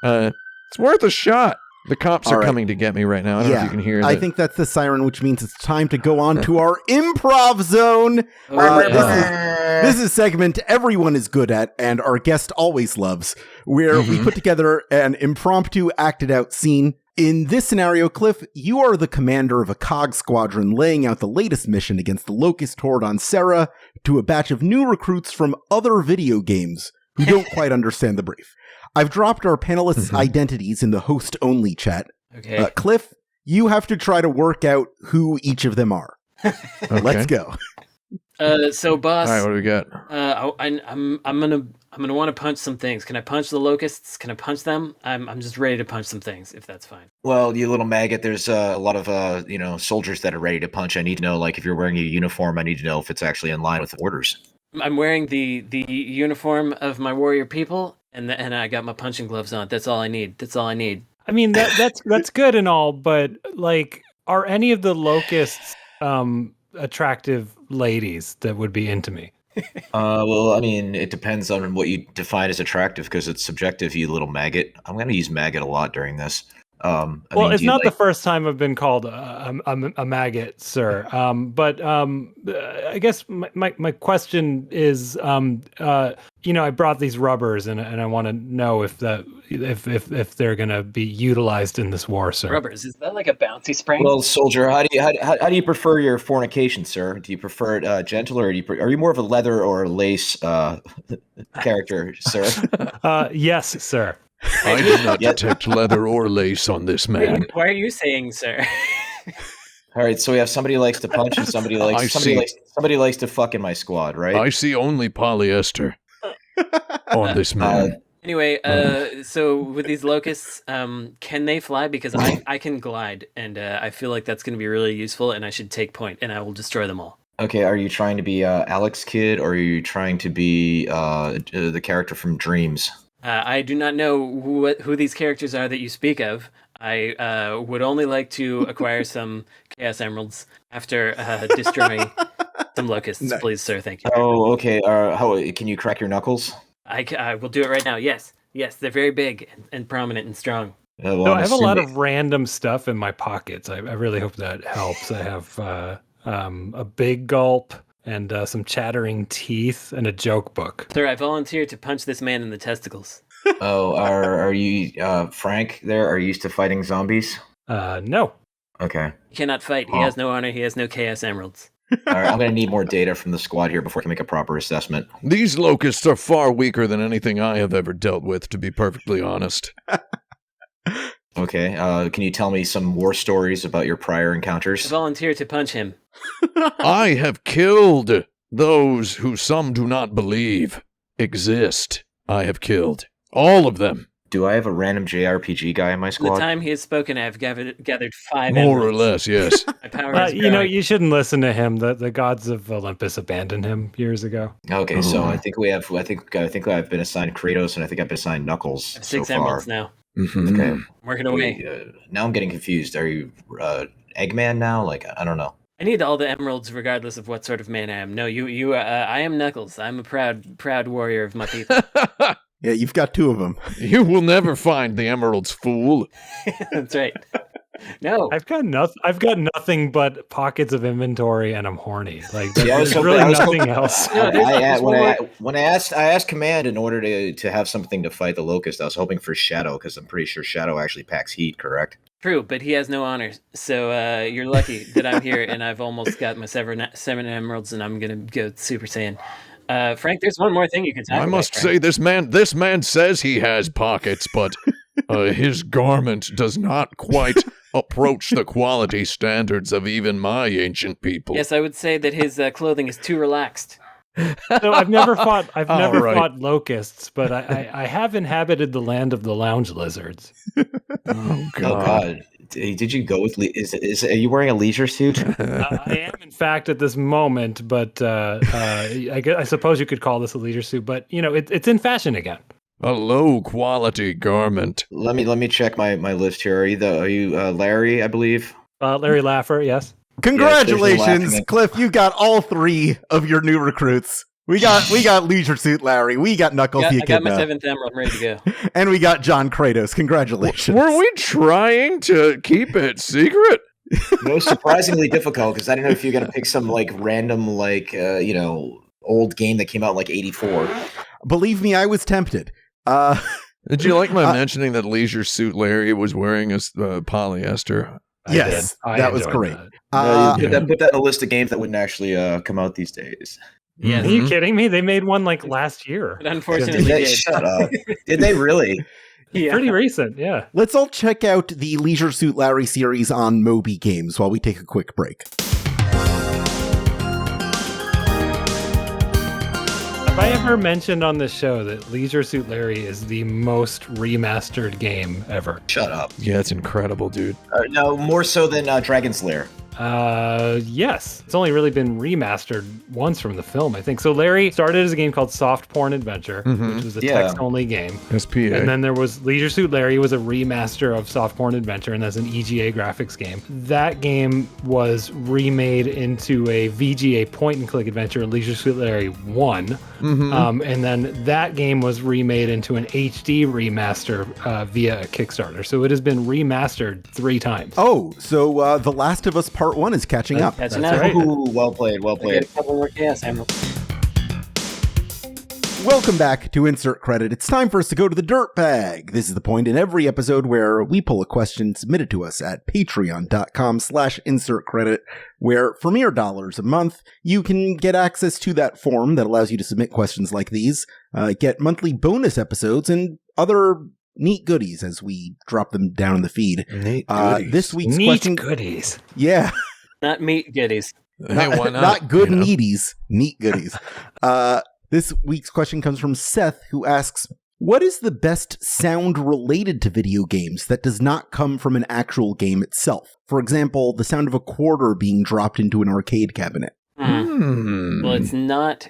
It's worth a shot. The cops All are right. coming to get me right now. I don't know if you can hear I that. think that's the siren, which means it's time to go on to our improv zone. Oh, This is a segment everyone is good at and our guest always loves, where we put together an impromptu acted out scene. In this scenario, Cliff, you are the commander of a COG squadron laying out the latest mission against the Locust horde on Serra to a batch of new recruits from other video games who don't quite understand the brief. I've dropped our panelists' identities in the host-only chat. Okay. Cliff, you have to try to work out who each of them are. Okay. Let's go. So boss, All right, what do we got? I'm gonna want to punch some things. Can I punch the locusts? Can I punch them? I'm just ready to punch some things, if that's fine. Well, you little maggot, there's a lot of soldiers that are ready to punch. I need to know, like, if you're wearing a uniform, I need to know if it's actually in line with the orders. I'm wearing the uniform of my warrior people, and I got my punching gloves on. That's all I need. I mean that's good and all, but like, are any of the locusts attractive ladies that would be into me? Well, I mean, it depends on what you define as attractive because it's subjective, you little maggot. I'm going to use maggot a lot during this. It's not the first time I've been called a maggot, sir. But I guess my question is, I brought these rubbers and I want to know if they're gonna be utilized in this war, sir. Rubbers, is that like a bouncy spring? Well, soldier, how do you prefer your fornication, sir? Do you prefer it gentle, or are you more of a leather or lace character, sir? Yes, sir. I did not detect leather or lace on this man. Why are you saying, sir? All right, so we have somebody likes to punch and somebody likes to fuck in my squad, right? I see only polyester on this man. Anyway, so with these locusts, can they fly? Because I can glide, and I feel like that's going to be really useful, and I should take point, and I will destroy them all. Okay, are you trying to be Alex Kidd, or are you trying to be the character from Dreams? I do not know who these characters are that you speak of. I would only like to acquire some Chaos Emeralds after destroying some locusts, Nice. please, sir. Thank you. Oh, okay. Can you crack your knuckles? I will do it right now. Yes, they're very big and prominent and strong. Well, So I'm I have a lot assuming- of random stuff in my pockets. I really hope that helps. I have a big gulp and some chattering teeth and a joke book. Sir, I volunteer to punch this man in the testicles. Oh, are you Frank? There, are you used to fighting zombies? No. Okay. He cannot fight. He has no honor. He has no Chaos Emeralds. All right, I'm gonna need more data from the squad here before I can make a proper assessment. These locusts are far weaker than anything I have ever dealt with, to be perfectly honest. Okay. Can you tell me some war stories about your prior I encounters? volunteer to punch him. I have killed those who some do not believe exist. I have killed all of them. Do I have a random JRPG guy in my In the squad? time he has spoken, I have gathered 5 More or emeralds. less, yes. My power is You know, growing. you shouldn't listen to him. The gods of Olympus abandoned him years ago. Okay, so Oh. I think I've been assigned Kratos, and I think I've been assigned Knuckles I have so 6 far. emeralds now. Mhm. Okay. I'm working away. Now I'm getting confused. Are you Eggman now? Like, I don't know. I need all the emeralds, regardless of what sort of man I am. No, you. I am Knuckles. I'm a proud warrior of my people. Yeah, you've got 2 of them. You will never find the emeralds, fool. That's right. No, I've got nothing but pockets of inventory, and I'm horny. Like Yeah, I was there's hoping- really I was nothing hoping- else. No, there's When I asked Command in order to have something to fight the Locust, I was hoping for Shadow because I'm pretty sure Shadow actually packs heat. Correct? true, but he has no honors. So you're lucky that I'm here, and I've almost got my 7 emeralds, and I'm gonna go Super Saiyan. Frank, there's one more thing you can talk about. I must Frank. say, this man says he has pockets, but his garment does not quite approach the quality standards of even my ancient people. Yes, I would say that his clothing is too relaxed. So I've never fought right. fought locusts, but I have inhabited the land of the lounge lizards. Oh, Oh God. God! Did you go with? Are you wearing a leisure suit? I am, in fact, at this moment, but I suppose you could call this a leisure suit. But you know, it's in fashion again. A low-quality garment. let me check my list here. Are you Larry? I believe. Larry Laffer, yes. Congratulations, laughing. Cliff. You got all 3 of your new recruits. We got Leisure Suit Larry. We got Knuckles I got my Echidna. 7th emerald. I'm ready to go. And we got John Kratos. Congratulations. Were we trying to keep it secret? No, surprisingly difficult because I don't know if you're gonna pick some like random old game that came out in like '84. Believe me, I was tempted. Did you like my mentioning that Leisure Suit Larry was wearing a polyester? Yes, I that was enjoyed great. that. Put that in a list of games that wouldn't actually come out these days. Yes. Are you kidding me? They made one like last year. But unfortunately, did. Shut up! Did they really? Yeah. Pretty recent, yeah. Let's all check out the Leisure Suit Larry series on Moby Games while we take a quick break. Have I ever mentioned on this show that Leisure Suit Larry is the most remastered game ever? Shut up! Yeah, it's incredible, dude. No, more so than Dragon's Lair. Yes. It's only really been remastered once from the film, I think. So Larry started as a game called Soft Porn Adventure, which was a Yeah. text-only game. SPA. And then there was Leisure Suit Larry was a remaster of Soft Porn Adventure, and that's an EGA graphics game. That game was remade into a VGA point-and-click adventure, Leisure Suit Larry 1. And then that game was remade into an HD remaster via a Kickstarter. So it has been remastered 3 times. Oh, so The Last of Us Part 1 is catching up. That's That's enough. right. Ooh, well played, well I played. get a couple more chaos emeralds. Welcome back to Insert Credit. It's time for us to go to the dirt bag. This is the point in every episode where we pull a question submitted to us at patreon.com/insertcredit, where for mere dollars a month, you can get access to that form that allows you to submit questions like these, get monthly bonus episodes, and other neat goodies as we drop them down in the feed. Neat This week's Neat question... goodies. Yeah. Not meat goodies. Hey, why not? Not good You know? neaties, neat goodies. This week's question comes from Seth, who asks, What is the best sound related to video games that does not come from an actual game itself? For example, the sound of a quarter being dropped into an arcade cabinet. Well, it's not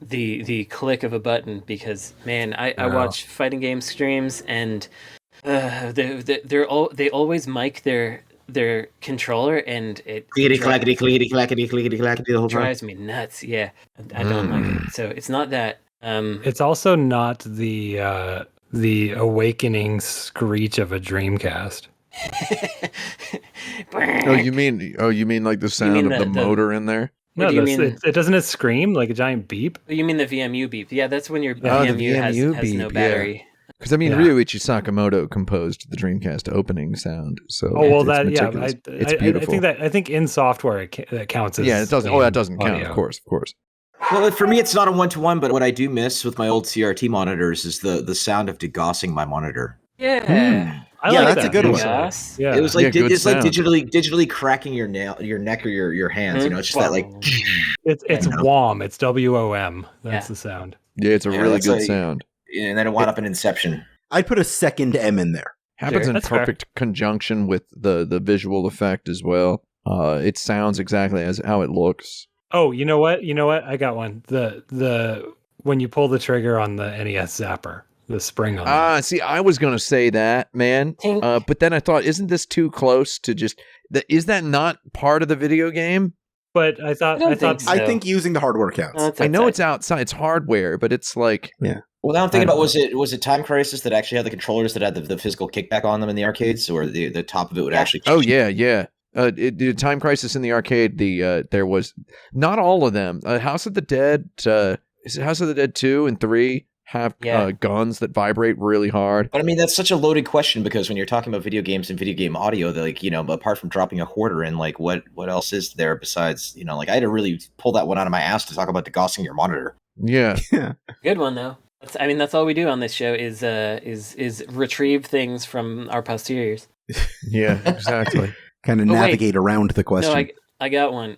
the click of a button, because man, I watch fighting game streams, and they always mic their controller, and it Clackety, clackety, clackety, clackety, clackety the whole time. drives me nuts. Yeah, I don't like it. So it's not that. It's also not the awakening screech of a Dreamcast. You mean like the sound of the motor in there? No, it doesn't it scream like a giant beep? You mean the VMU beep? Yeah, that's when your the VMU has beep, no battery. Because Ryuichi Sakamoto composed the Dreamcast opening sound. So it's beautiful. I think in software that counts as it doesn't. That doesn't count. Of course. Well, for me, it's not a 1-to-1, but what I do miss with my old CRT monitors is the sound of degaussing my monitor. Yeah. I like that's a good one. Yeah. It was like it's like digitally cracking your neck or your hands. You know, it's just that like. It's WOM. It's WOM. That's the sound. Yeah, it's a really good sound. And then it wound up in Inception. I'd put a second M in there. Happens in perfect conjunction with the visual effect as well. It sounds exactly as how it looks. Oh, you know what? I got one. The when you pull the trigger on the NES zapper, the spring on. See, I was gonna say that, man. But then I thought, isn't this too close to just? Is that not part of the video game? But I thought I think using the hardware counts. I know it's outside. It's hardware, but it's like Well, now I'm thinking about was it Time Crisis that actually had the controllers that had the physical kickback on them in the arcades, or the top of it would actually? Oh yeah. Time Crisis in the arcade. There was not all of them. House of the Dead. Is it House of the Dead 2 and 3 have guns that vibrate really hard? But I mean, that's such a loaded question, because when you're talking about video games and video game audio, like, you know, apart from dropping a quarter in, like what else is there besides, you know, like I had to really pull that one out of my ass to talk about degaussing your monitor. Yeah. Good one though. That's all we do on this show is retrieve things from our posteriors. Yeah, exactly. Kind of navigate around the question. No, I got one.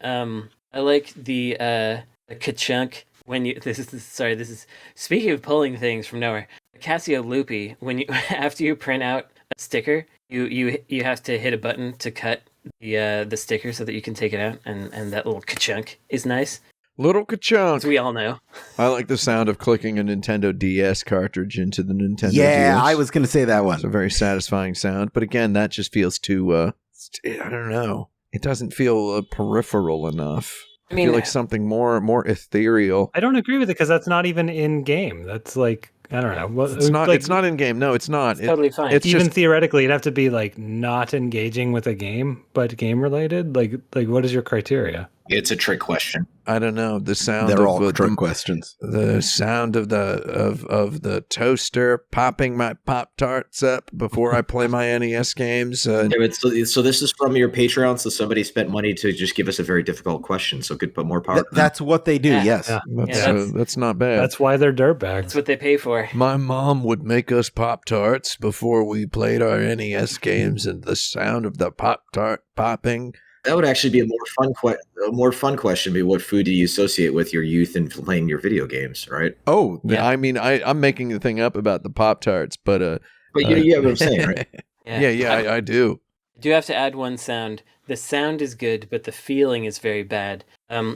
I like the ka-chunk when you. This is speaking of pulling things from nowhere. Casio Loopy, when you after you print out a sticker, you have to hit a button to cut the sticker so that you can take it out, and that little ka-chunk is nice. Little ka-chunk. As we all know. I like the sound of clicking a Nintendo DS cartridge into the Nintendo DS. Yeah, I was going to say that one. It's a very satisfying sound. But again, that just feels too, I don't know. It doesn't feel peripheral enough. I feel like something more ethereal. I don't agree with it, because that's not even in game. That's like, I don't know. Well, it's not in game. No, it's not. It's totally fine. It's even theoretically, it'd have to be like not engaging with a game, but game related. Like what is your criteria? It's a trick question. I don't know. The sound. They're all trick questions. The sound of the toaster popping my Pop-Tarts up before I play my NES games. So this is from your Patreon. So somebody spent money to just give us a very difficult question. So could put more power. That's what they do. Yes. That's not bad. That's why they're dirtbags. That's what they pay for. My mom would make us Pop-Tarts before we played our NES games, and the sound of the Pop-Tart popping. That would actually be a more fun question. Be what food do you associate with your youth and playing your video games, right? Oh, yeah. I mean, I'm making the thing up about the Pop-Tarts, but you have what I'm saying, right? I do. I do have to add one sound. The sound is good, but the feeling is very bad.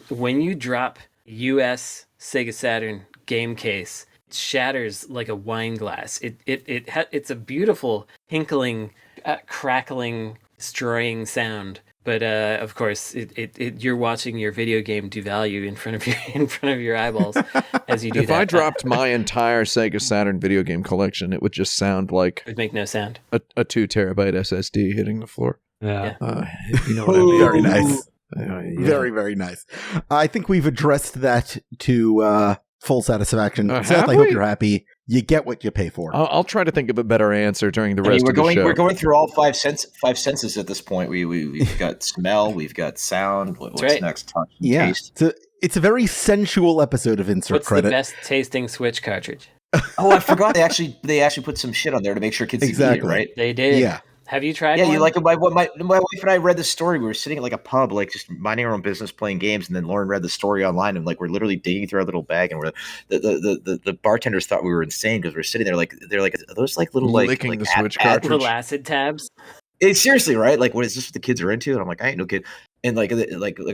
When you drop US Sega Saturn game case, it shatters like a wine glass. It's a beautiful hinkling, crackling, destroying sound. But of course, you're watching your video game devalue in front of your eyeballs as you do that. If I dropped my entire Sega Saturn video game collection, it would just sound like it would make no sound. A 2 terabyte SSD hitting the floor. Yeah. You know what I mean? Very nice. Very, very nice. I think we've addressed that to full satisfaction. Seth, I hope you're happy. You get what you pay for. I'll try to think of a better answer during the rest of the show. We're going through all five senses at this point. We've got smell, we've got sound. What's next? Touch, taste. It's a very sensual episode of Insert Credit. What's the best tasting Switch cartridge? Oh, I forgot. They actually put some shit on there to make sure kids can eat it, right? They did. Yeah. Have you tried Yeah, one? you like my wife and I read the story. We were sitting at like a pub, like just minding our own business, playing games, and then Lauren read the story online, and like we're literally digging through our little bag, and the bartenders thought we were insane because we're sitting there like they're like, are those like little Licking the Switch cartridge. Little acid tabs. It's seriously, right? Like, what is this? What the kids are into? And I'm like, I ain't no kid. And like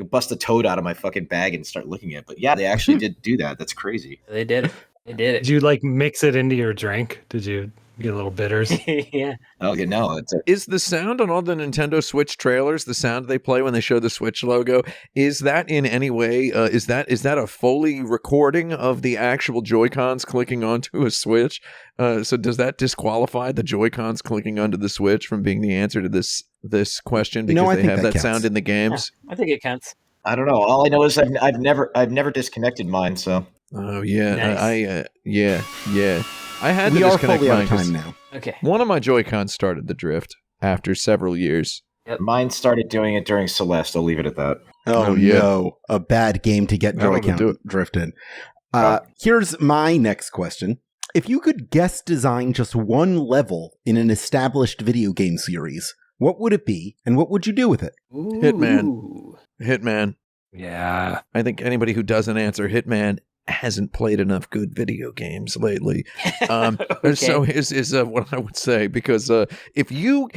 bust a toad out of my fucking bag and start looking at it. But yeah, they actually did do that. That's crazy. They did it. They did it. Did you like mix it into your drink? Did you get a little bitters? Yeah. Okay, no, Is the sound on all the Nintendo Switch trailers, the sound they play when they show the Switch logo, is that in any way, is that a Foley recording of the actual Joy-Cons clicking onto a Switch? So does that disqualify the Joy-Cons clicking onto the Switch from being the answer to this question because I they think have that counts. sound in the games? I think it counts. I don't know. All I know is I've never disconnected mine. So Oh yeah, Nice. yeah. I had We to are disconnect fully out mine of 'cause time now. Okay. one of my Joy-Cons started the drift after several years. mine started doing it during Celeste. I'll leave it at that. Oh, Oh, yeah. no, a bad game to get I don't know Joy-Con do it. drift in. Here's my next question. If you could guest design just one level in an established video game series, what would it be, and what would you do with it? Ooh. Hitman. Yeah. I think anybody who doesn't answer Hitman hasn't played enough good video games lately. Okay. So is what I would say, because if you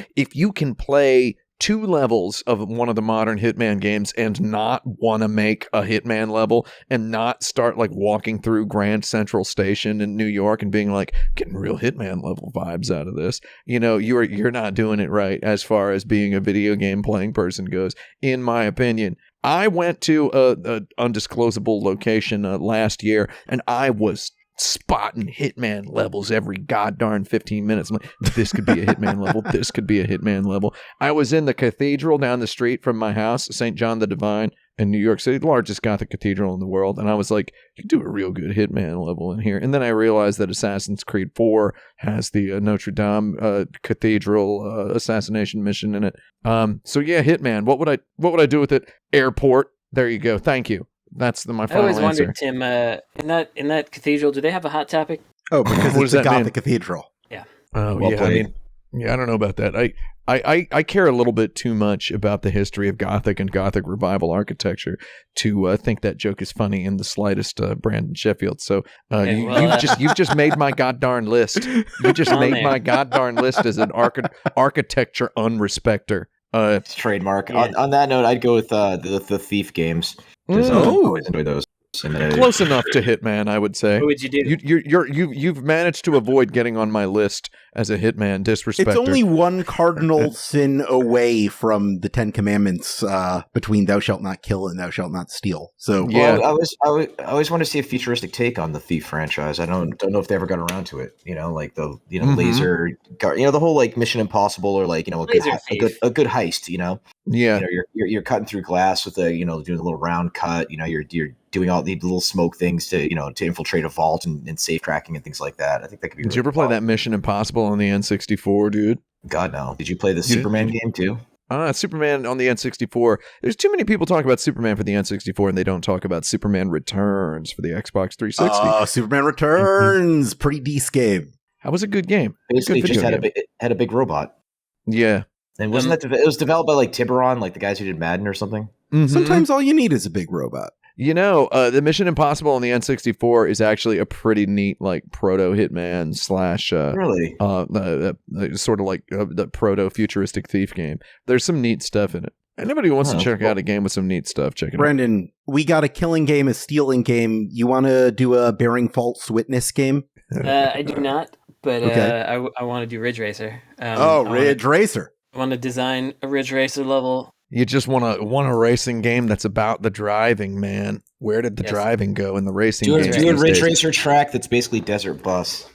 can play 2 levels of one of the modern Hitman games and not want to make a Hitman level and not start like walking through Grand Central Station in New York and being like getting real Hitman level vibes out of this, you're not doing it right as far as being a video game playing person goes, in my opinion. I went to a undisclosable location last year, and I was spotting Hitman levels every goddarn 15 minutes. I'm like, this could be a Hitman level. This could be a Hitman level. I was in the cathedral down the street from my house, St. John the Divine in New York City, the largest Gothic cathedral in the world. And I was like, you can do a real good Hitman level in here. And then I realized that Assassin's Creed 4 has the Notre Dame cathedral assassination mission in it. So yeah, Hitman. What would I do with it? Airport. There you go. Thank you. That's my I final always answer. wondered, Tim, in that cathedral, do they have a hot topic? Oh, because What it's does a that mean? Gothic cathedral. Oh, Well yeah. played. I don't know about that. I care a little bit too much about the history of Gothic and Gothic revival architecture to think that joke is funny in the slightest, Brandon Sheffield. So Okay, well, you've just made my goddarn list. You just On made there. my goddarn list as an architecture unrespecter. It's trademark. Yeah. On that note, I'd go with the Thief games. 'Cause I always enjoy those. And Close enough to Hitman, I would say. what would you do? You've managed to avoid getting on my list as a Hitman disrespecter. It's only one cardinal sin away from the 10 Commandments between thou shalt not kill and thou shalt not steal. So Yeah. Well, I always want to see a futuristic take on the Thief franchise. I don't know if they ever got around to it. Like the Mhm. laser, the whole like Mission Impossible or like Laser thief. a good heist. Yeah. You're cutting through glass with doing a little round cut. You're doing all the little smoke things to to infiltrate a vault and safe tracking and things like that. I think that could be. Did you ever play that Mission Impossible on the N64, dude? God no. Did you play the You- Superman game too? Superman on the N64. There's too many people talking about Superman for the N64 and they don't talk about Superman Returns for the Xbox 360. Superman Returns, pretty decent game. That was a good game. Basically, Good just video had a big robot. Yeah. And wasn't that it was developed by like Tiburon, like the guys who did Madden or something? Mhm. Sometimes all you need is a big robot. The Mission Impossible on the N64 is actually a pretty neat, like, proto Hitman slash, Really? sort of like the proto futuristic thief game. There's some neat stuff in it. Anybody who wants to check out a game with some neat stuff, check it out. Brandon, we got a killing game, a stealing game. You want to do a bearing false witness game? I do not, but Okay. I want to do Ridge Racer. Ridge Racer. I want to design a Ridge Racer level. You just want a racing game that's about the driving, man. Where did the Yes. driving go in the racing Do games a these Ridge days? Racer track that's basically Desert Bus.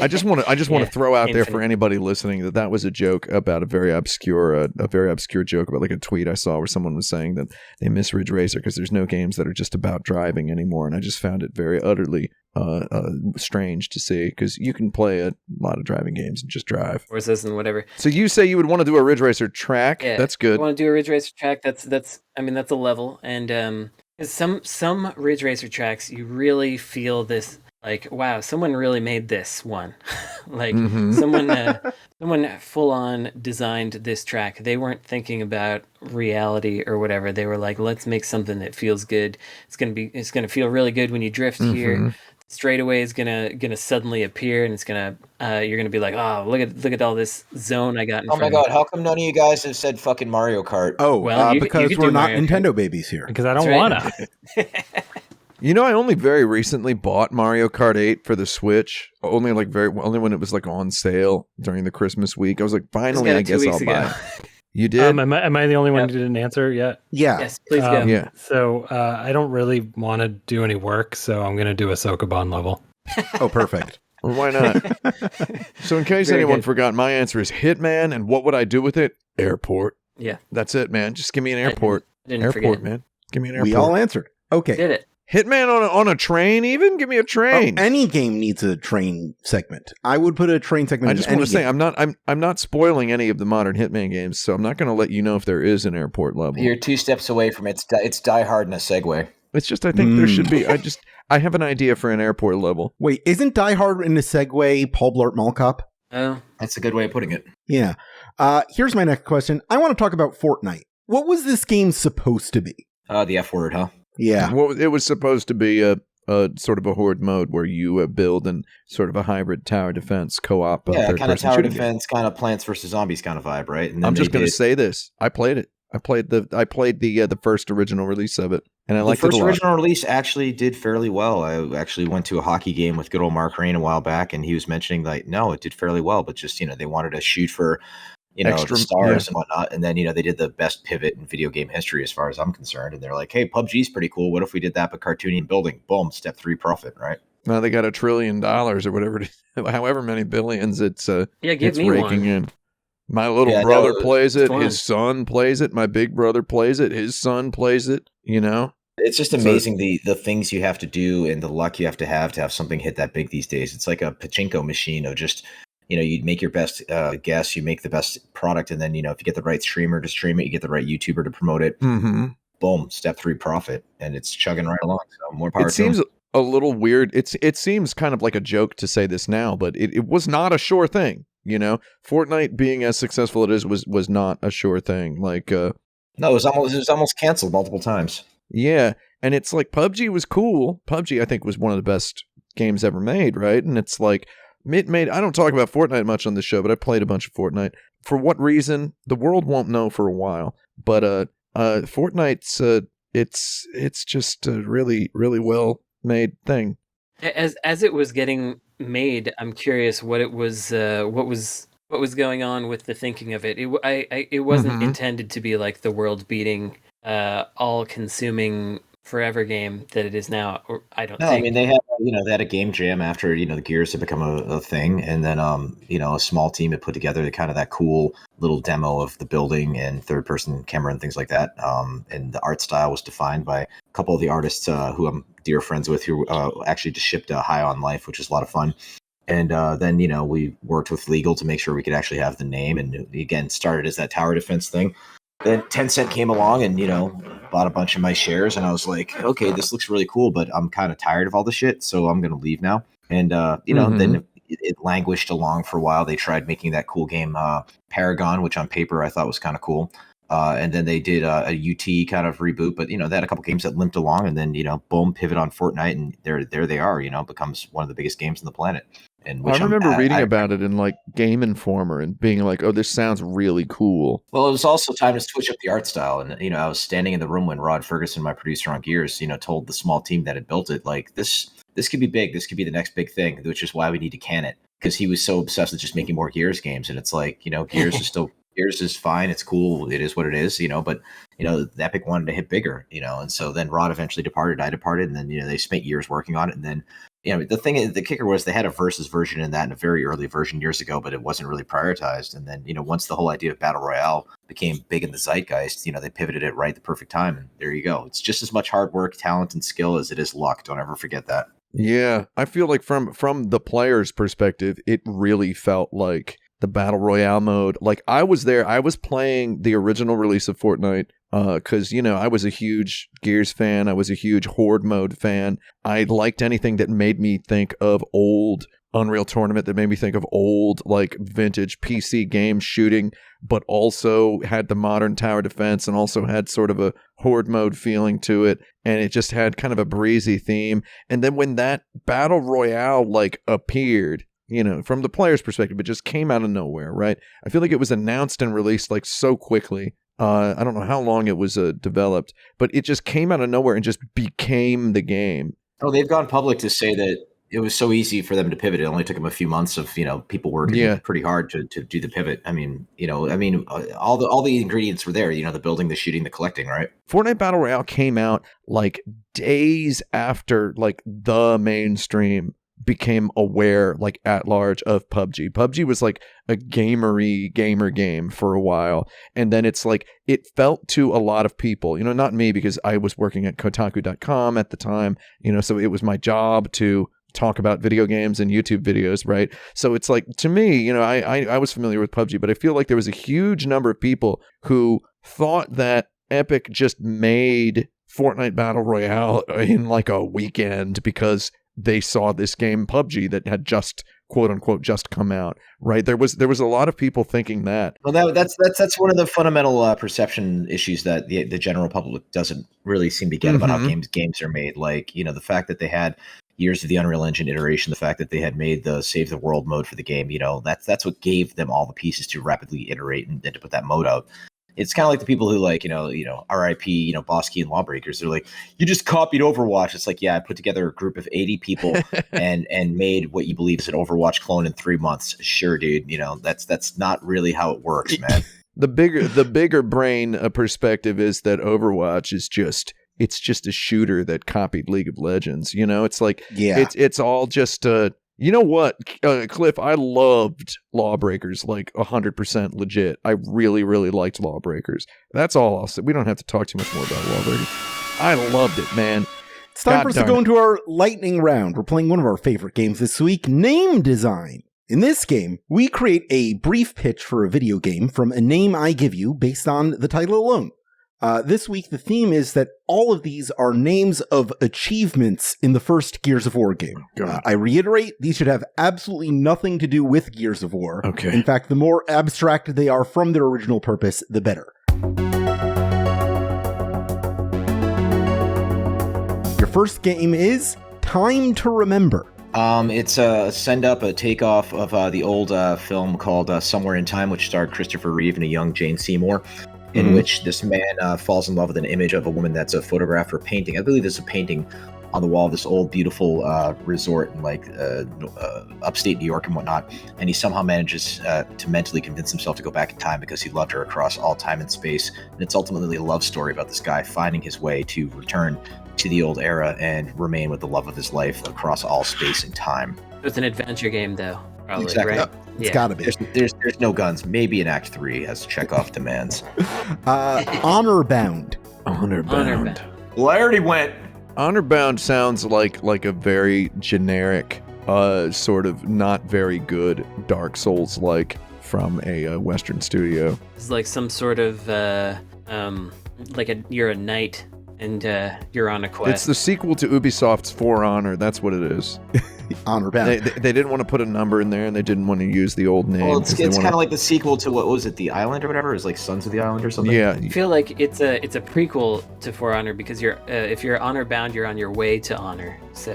I just want to Yeah, throw out there for infinite. anybody listening that was a joke about a very obscure joke about like a tweet I saw where someone was saying that they miss Ridge Racer because there's no games that are just about driving anymore, and I just found it very utterly strange to see because you can play a lot of driving games and just drive. Horses and whatever. So you say you would want to do a Ridge Racer track? Yeah, That's I good. want to do a Ridge Racer track. That's a level, and 'cause some Ridge Racer tracks, you really feel this like, wow, someone really made this one. Like Mhm. someone full on designed this track. They weren't thinking about reality or whatever. They were like, let's make something that feels good. It's gonna feel really good when you drift here. Mhm. Straightaway is gonna suddenly appear, and it's gonna you're gonna be like, oh, look at all this zone I got in Oh my front of me. god, how come none of you guys have said fucking Mario Kart? Oh, Well, you because could we're do not Mario Kart. Nintendo babies here. Because I don't That's want right. to. You know, I only very recently bought Mario Kart 8 for the Switch. Only when it was like on sale during the Christmas week. I was like, finally, I guess I'll buy it. You did? Am I the only one who didn't answer yet? Yeah. Yes, please go. Yeah. So I don't really want to do any work, so I'm going to do a Sokoban level. Oh, perfect. Well, why not? So in case Very anyone good. forgot, my answer is Hitman, and what would I do with it? Airport. Yeah, That's it, man. Just give me an airport. I didn't Airport, forget. man. Give me an airport. We all answered. Okay. Did it? Hitman on a train, even? Give me a Oh, train. any game needs a train segment. I would put a train segment. I in just any want to say game. I'm not spoiling any of the modern Hitman games, so I'm not going to let you know if there is an airport level. You're 2 steps away from it. It's Die Hard in a Segway. It's just I think there should be. I have an idea for an airport level. Wait, isn't Die Hard in a Segway Paul Blart Mall Cop? Oh, That's a good way of putting it. Yeah. Here's my next question. I want to talk about Fortnite. What was this game supposed to be? The F word, huh? Yeah. Well, it was supposed to be a sort of a horde mode where you build and sort of a hybrid tower defense co-op. Yeah, kind of third-person tower shooting game. defense, kind of Plants vs Zombies kind of vibe, right? And then I'm just they going to did- say this: I played it. I played the first original release of it, and I the liked it first a lot. original release actually did fairly well. I actually went to a hockey game with good old Mark Rain a while back, and he was mentioning like, no, it did fairly well, but just they wanted to shoot for Extra- the stars yeah. and whatnot, and then they did the best pivot in video game history as far as I'm concerned, and they're like, hey, PUBG's pretty cool. What if we did that but cartoony and building? Boom, step 3 profit, right? Now they got $1 trillion or whatever, however many billions it's yeah, give it's me raking one. in. My little Yeah, brother no, plays it. fun. His son plays it. My big brother plays it. His son plays it. You know, It's just So- amazing the things you have to do and the luck you have to have something hit that big these days. It's like a pachinko machine of just you make your best guess, you make the best product, and then if you get the right streamer to stream it, you get the right YouTuber to promote it. mm-hmm. Boom, step 3 profit, and it's chugging right along. So more power. It seems a little weird. It seems kind of like a joke to say this now, but it was not a sure thing. Fortnite being as successful it is was not a sure thing. Like, No, it was almost canceled multiple times. yeah, and it's like PUBG was cool. PUBG, I think, was one of the best games ever made, right? And it's like it made. I don't talk about Fortnite much on this show, but I played a bunch of Fortnite. For what reason, the world won't know for a while. But Fortnite's it's just a really really well made thing. As it was getting made, I'm curious what it was. What was going on with the thinking of it? It wasn't Mhm. intended to be like the world-beating, all-consuming forever game that it is now. Or I don't No, think. I mean they had a game jam after the Gears had become a thing, and then a small team had put together kind of that cool little demo of the building and third person camera and things like that. And the art style was defined by a couple of the artists who I'm dear friends with, who actually just shipped High on Life, which is a lot of fun. And then we worked with legal to make sure we could actually have the name, and again started as that tower defense thing. Then Tencent came along and bought a bunch of my shares, and I was like, okay, this looks really cool, but I'm kind of tired of all the shit, so I'm gonna leave now. And then it languished along for a while. They tried making that cool game Paragon, which on paper I thought was kind of cool. And then they did a UT kind of reboot, but they had a couple games that limped along, and then boom, pivot on Fortnite, and there they are. Becomes one of the biggest games on the planet. And I remember reading about it in like Game Informer and being like, "Oh, this sounds really cool." Well, it was also time to switch up the art style, and I was standing in the room when Rod Ferguson, my producer on Gears, told the small team that had built it, like this could be big, this could be the next big thing, which is why we need to can it, because he was so obsessed with just making more Gears games, and it's like Gears is still. Gears is fine. It's cool. It is what it is, but Epic wanted to hit bigger, and so then Rod eventually departed. I departed, and then they spent years working on it, and then the kicker was they had a versus version in that in a very early version years ago, but it wasn't really prioritized. And then once the whole idea of battle royale became big in the zeitgeist, they pivoted it right at the perfect time, and there you go. It's just as much hard work, talent, and skill as it is luck. Don't ever forget that. Yeah, I feel like from the player's perspective, it really felt like the battle royale mode. Like I was there, I was playing the original release of Fortnite because I was a huge Gears fan. I was a huge Horde mode fan. I liked anything that made me think of old Unreal Tournament, that made me think of old like vintage PC game shooting, but also had the modern tower defense and also had sort of a Horde mode feeling to it, and it just had kind of a breezy theme. And then when that battle royale like appeared, from the player's perspective, it just came out of nowhere, right? I feel like it was announced and released like so quickly. I don't know how long it was developed, but it just came out of nowhere and just became the game. Oh, they've gone public to say that it was so easy for them to pivot. It only took them a few months of people working pretty hard to do the pivot. I mean, all the ingredients were there. The building, the shooting, the collecting, right? Fortnite Battle Royale came out like days after like the mainstream became aware like at large of PUBG. PUBG was like a gamer game for a while, and then it's like it felt to a lot of people, not me because I was working at Kotaku.com at the time, so it was my job to talk about video games and YouTube videos, right? So it's like, to me, I was familiar with PUBG, but I feel like there was a huge number of people who thought that Epic just made Fortnite Battle Royale in like a weekend because they saw this game PUBG that had just quote unquote just come out, right? There was a lot of people thinking that. Well, that's one of the fundamental perception issues that the general public doesn't really seem to get about how games are made. Like, the fact that they had years of the Unreal Engine iteration, the fact that they had made the Save the World mode for the game, that's what gave them all the pieces to rapidly iterate and to put that mode out. It's kind of like the people who like, RIP, Bosky and Lawbreakers. They're like, you just copied Overwatch. It's like, yeah, I put together a group of 80 people and made what you believe is an Overwatch clone in 3 months. Sure, dude. That's not really how it works, man. The bigger brain perspective is that Overwatch is just a shooter that copied League of Legends. It's like, it's all just you know what, Cliff, I loved Lawbreakers like 100% legit. I really, really liked Lawbreakers. That's all I'll say. We don't have to talk too much more about Lawbreakers. I loved it, man. It's time for us to go into our lightning round. We're playing one of our favorite games this week, Name Design. In this game, we create a brief pitch for a video game from a name I give you based on the title alone. This week, the theme is that all of these are names of achievements in the first Gears of War game. I reiterate, these should have absolutely nothing to do with Gears of War. Okay. In fact, the more abstract they are from their original purpose, the better. Your first game is Time to Remember. It's a send-up, a takeoff of the old film called Somewhere in Time, which starred Christopher Reeve and a young Jane Seymour, in which this man falls in love with an image of a woman that's a photograph or painting. I believe there's a painting on the wall of this old, beautiful resort in like upstate New York and whatnot. And he somehow manages to mentally convince himself to go back in time because he loved her across all time and space. And it's ultimately a love story about this guy finding his way to return to the old era and remain with the love of his life across all space and time. It's an adventure game, though. Probably, exactly. Right? It's gotta be. There's no guns. Maybe in Act 3 as Chekhov demands. Honor Bound. Honor Bound. Well, I already went. Honor Bound sounds like a very generic, sort of not very good Dark Souls like from a Western studio. It's like some sort of you're a knight and you're on a quest. It's the sequel to Ubisoft's For Honor. That's what it is. Honor Bound. They didn't want to put a number in there, and they didn't want to use the old name. Well, it's kind of like the sequel to what was it, The Island or whatever? It was like Sons of the Island or something. Yeah, I feel like it's a prequel to For Honor because you're if you're honor bound, you're on your way to honor. So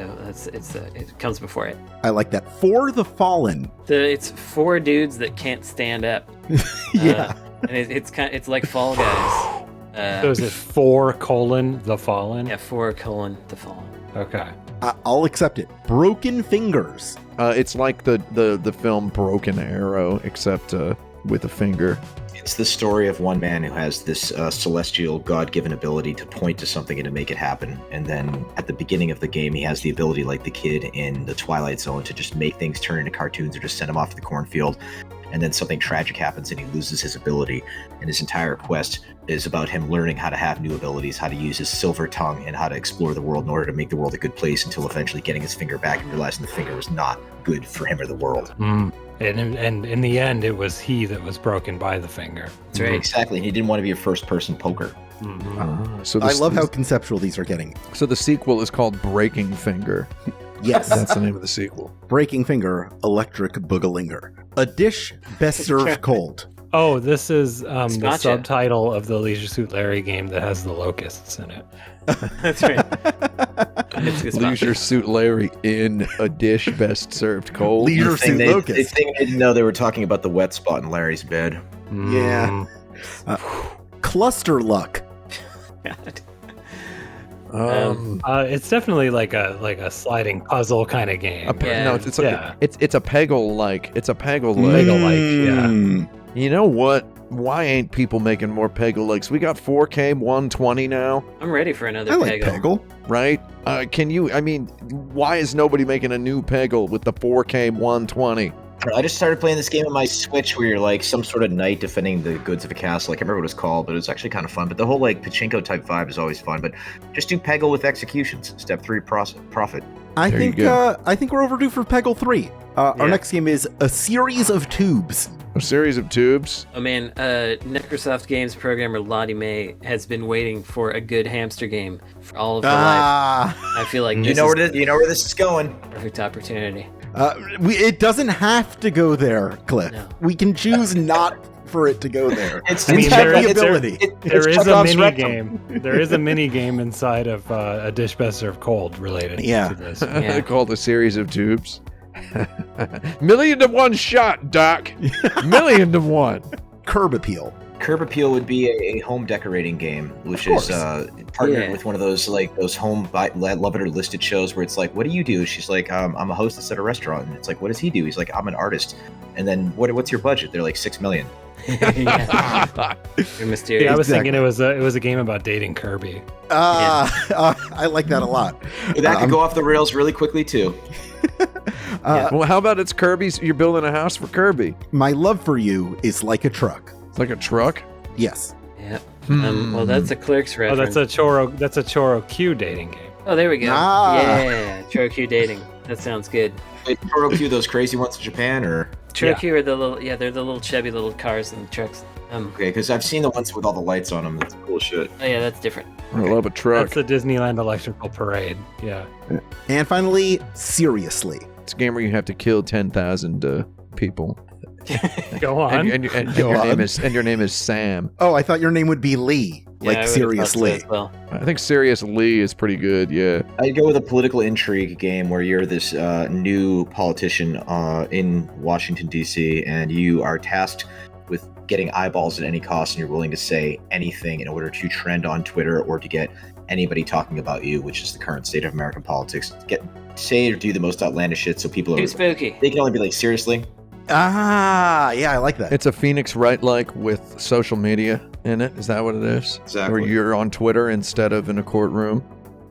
it comes before it. I like that. For the Fallen. It's 4 dudes that can't stand up. Yeah, and it's like Fall Guys. So is it 4: the Fallen? Yeah, 4: the Fallen. Okay. I'll accept it. Broken Fingers. It's like the film Broken Arrow, except with a finger. It's the story of one man who has this celestial, God-given ability to point to something and to make it happen. And then at the beginning of the game, he has the ability, like the kid in the Twilight Zone, to just make things turn into cartoons or just send him off to the cornfield. And then something tragic happens and he loses his ability. And his entire quest is about him learning how to have new abilities, how to use his silver tongue, and how to explore the world in order to make the world a good place, until eventually getting his finger back and realizing the finger was not good for him or the world. And in the end, it was he that was broken by the finger. That's right. Exactly. And he didn't want to be a first-person poker. So I love how conceptual these are getting. So the sequel is called Breaking Finger. Yes. That's the name of the sequel. Breaking Finger, Electric Boogalinger. A dish best served cold. Oh, this is the Smacha. subtitle of the Leisure Suit Larry game that has the locusts in it. That's right. It's good Leisure Suit Larry in a dish best served cold. Leisure Suit The Locust. thing I didn't know they were talking about the wet spot in Larry's bed. Yeah. Cluster Luck. God. It's definitely like a sliding puzzle kind of game. Yeah. No, it's Yeah. it's a Peggle like. It's a Peggle like. Peggle-like, yeah. Mm. You know what? Why ain't people making more Peggle likes? We got 4K 120 now, I'm ready for another I like Peggle. Peggle. right? Why is nobody making a new Peggle with the 4K 120? I just started playing this game on my Switch where you're like some sort of knight defending the goods of a castle. I can't remember what it's called, but it was actually kind of fun. But the whole like pachinko type vibe is always fun. But just do Peggle with executions. Step 3, profit. I There you think we're overdue for Peggle 3. Our Yeah. next game is A Series of Tubes. A series of tubes. Oh man, Microsoft Games programmer Lottie May has been waiting for a good hamster game for all of her life. I feel like You this know is where this is going. the perfect opportunity. It doesn't have to go there, Cliff. No. We can choose not for it to go there. It's I mean, have there the is- ability. There is a Chekhov's mini rectum. game. There is a mini game inside of a dish best served cold related Yeah. to this. Yeah. Called a series of tubes. Million to one shot, Doc. Million to one. Curb Appeal. Curb Appeal would be a home decorating game, which Of is course. partnered Yeah. with one of those like those home love it or listed shows where it's like, what do you do? She's like, I'm a hostess at a restaurant, and it's like, what does he do? He's like, I'm an artist. And then what's your budget? They're like $6 million. Yeah. You're mysterious. Yeah, I was Exactly. thinking it was a game about dating Kirby. I like that a lot. But that could go off the rails really quickly too. Well, how about it's Kirby's? You're building a house for Kirby. My love for you is like a truck. It's like a truck. Yes. Yeah. Well, that's a Clerks Oh, reference. that's a Choro Q dating game. Oh, there we go. Ah. Yeah, Chorokyu dating. That sounds good. Wait, Chorokyu, those crazy ones in Japan, or Chorokyu are the little, they're the little chubby little cars and trucks. okay? Because I've seen the ones with all the lights on them. That's cool shit. Oh yeah, that's different. I love a truck. That's the Disneyland Electrical Parade. Yeah. And finally, Seriously. It's a game where you have to kill 10,000 people. Go on. And Go your on. name is Sam. Oh, I thought your name would be Lee. Yeah, Like I would've thought so seriously. as well. I think Serious Lee is pretty good. Yeah. I'd go with a political intrigue game where you're this new politician in Washington, D.C., and you are tasked with getting eyeballs at any cost, and you're willing to say anything in order to trend on Twitter or to get anybody talking about you, which is the current state of American politics. Say or do the most outlandish shit so people Too are. spooky. They can only be like, seriously? Ah, yeah, I like that. It's a Phoenix Wright like with social media in it. Is that what it is? Exactly. Where you're on Twitter instead of in a courtroom.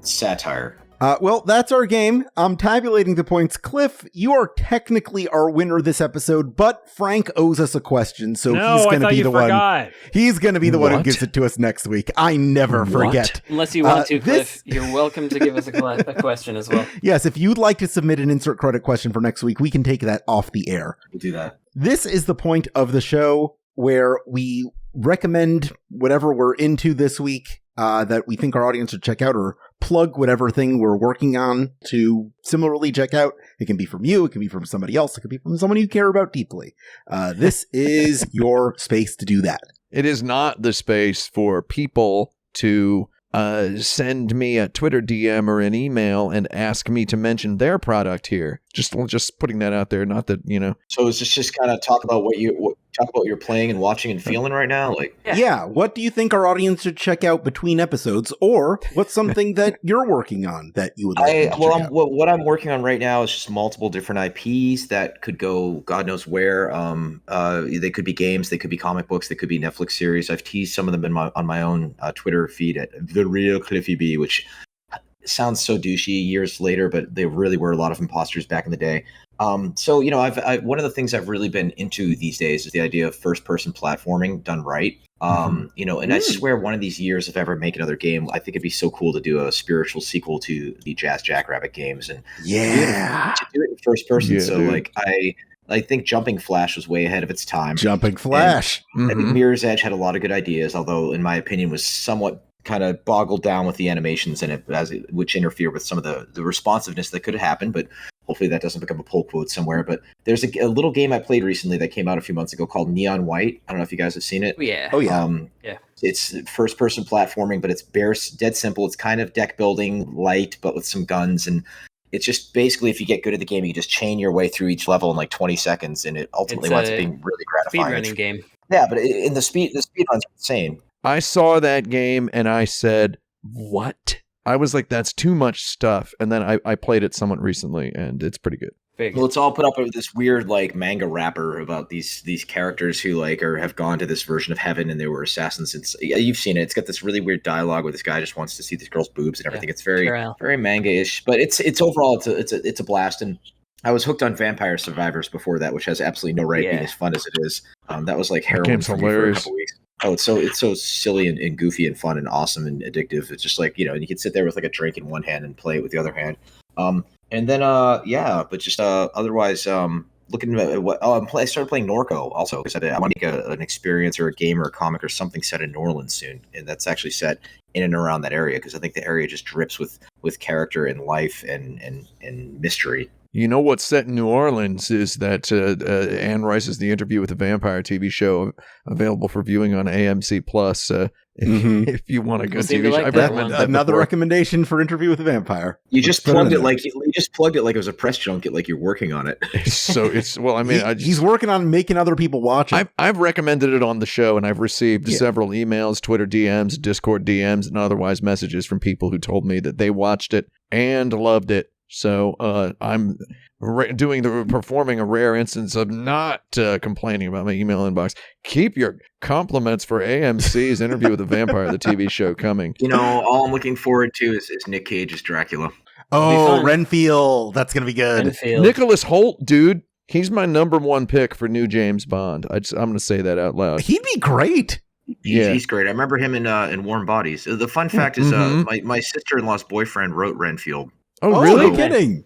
Satire. Well, that's our game. I'm tabulating the points. Cliff, you are technically our winner this episode, but Frank owes us a question, so no, he's I going to thought be you the one. forgot. He's going to be the one who What? gives it to us next week. I never What? forget. Unless you want to, this- Cliff, you're welcome to give us a question as well. Yes, if you'd like to submit an insert credit question for next week, we can take that off the air. We'll do that. This is the point of the show where we recommend whatever we're into this week that we think our audience should check out, or plug whatever thing we're working on to similarly check out. It can be from you, it can be from somebody else, it can be from someone you care about deeply. This is your space to do that. It is not the space for people to send me a Twitter DM or an email and ask me to mention their product here. Just putting that out there. Not that, you know. So is this just kind of talk about what you're playing and watching and feeling right now? Like, Yeah, what do you think our audience should check out between episodes, or what's something that you're working on that you would like them to check out? what I'm working on right now is just multiple different IPs that could go God knows where. They could be games, they could be comic books, they could be Netflix series. I've teased some of them on my own Twitter feed at The Real Cliffy B, which sounds so douchey years later, but they really were a lot of imposters back in the day. So, you know, I've one of the things I've really been into these days is the idea of first-person platforming done right. You know, and I swear one of these years, if I ever make another game, I think it'd be so cool to do a spiritual sequel to the Jazz Jackrabbit games and Yeah, to do it in first person. Yeah, so, dude. like, I think Jumping Flash was way ahead of its time. Jumping Flash. I think Mhm. Mirror's Edge had a lot of good ideas, although in my opinion was somewhat kind of boggled down with the animations in it, which interfere with some of the responsiveness that could happen. But hopefully that doesn't become a pull quote somewhere. But there's a little game I played recently that came out a few months ago called Neon White. I don't know if you guys have seen it. Yeah. Oh yeah. Yeah. It's first person platforming, but it's dead simple. It's kind of deck building light, but with some guns. And it's just basically, if you get good at the game, you just chain your way through each level in like 20 seconds. And it ultimately winds up being really gratifying. Speedrunning game. Yeah, but in the speed runs are insane. I saw that game and I said, what? I was like, that's too much stuff. And then I played it somewhat recently and it's pretty good. Well, it's all put up with this weird like manga wrapper about these characters who like have gone to this version of heaven and they were assassins. You've seen it. It's got this really weird dialogue where this guy just wants to see this girl's boobs and everything. It's very very manga-ish, but it's overall it's a blast. And I was hooked on Vampire Survivors before that, which has absolutely no right being as fun as it is. That was like heroin for me for a couple weeks. Oh, it's so silly and goofy and fun and awesome and addictive. It's just like, you can sit there with like a drink in one hand and play it with the other hand. And then but just otherwise looking at what I started playing Norco also because I want to make an experience or a game or a comic or something set in New Orleans soon, and that's actually set in and around that area because I think the area just drips with character and life and mystery. You know what's set in New Orleans is that Anne Rice's The Interview with the Vampire TV show available for viewing on AMC Plus. If you want a good TV show, like another recommendation for Interview with a Vampire. You just plugged it like it was a press junket, like you're working on it. He's working on making other people watch it. I've recommended it on the show, and I've received several emails, Twitter DMs, Discord DMs, and otherwise messages from people who told me that they watched it and loved it. So I'm performing a rare instance of not complaining about my email inbox. Keep your compliments for AMC's Interview with the Vampire, the TV show, coming. All I'm looking forward to is Nick Cage's Dracula. Oh, Renfield. That's going to be good. Nicholas Hoult, dude. He's my number one pick for new James Bond. I'm going to say that out loud. He'd be great. He's great. I remember him in Warm Bodies. The fun fact is my sister-in-law's boyfriend wrote Renfield. Oh, really? No kidding.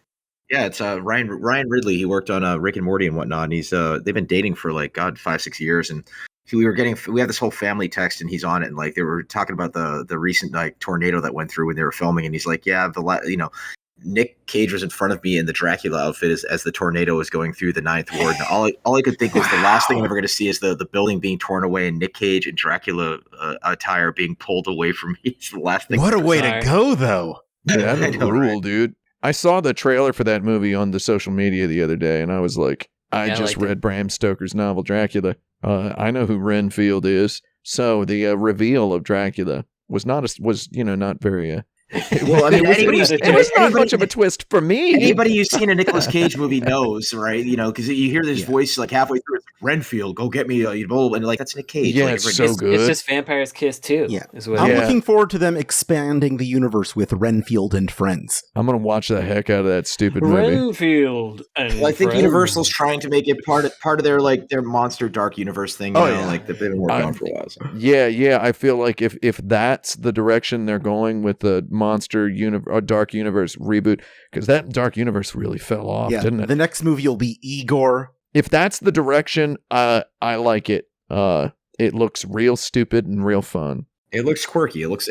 Yeah, it's Ryan Ridley. He worked on Rick and Morty and whatnot. And he's they've been dating for 5-6 years, and we had this whole family text, and he's on it, and like they were talking about the recent like tornado that went through when they were filming, and he's like, yeah, Nick Cage was in front of me in the Dracula outfit as the tornado was going through the Ninth Ward. And all I could think was the last thing I'm ever going to see is the building being torn away and Nick Cage and Dracula attire being pulled away from me. It's the last thing. What a way to go, though. Yeah, that's rule, dude. I saw the trailer for that movie on the social media the other day, and I was like, I just read Bram Stoker's novel Dracula. I know who Renfield is. So the reveal of Dracula was not very. Well, I mean, it was not much of a twist for me. Anybody who's seen a Nicolas Cage movie knows, right? Because you hear this voice like halfway through, it's Renfield, go get me a bowl, and like that's Nick Cage. Yeah, it's so good. It's just Vampire's Kiss too. Yeah, I'm looking forward to them expanding the universe with Renfield and Friends. I'm gonna watch the heck out of that stupid movie. Renfield and I think Universal's trying to make it part of their monster dark universe thing. Like they've been working on for a while. So. Yeah. I feel like if that's the direction they're going with the monster dark universe reboot, because that dark universe really fell off, didn't it? The next movie will be Igor. If that's the direction, I like it. It looks real stupid and real fun. It looks quirky. It looks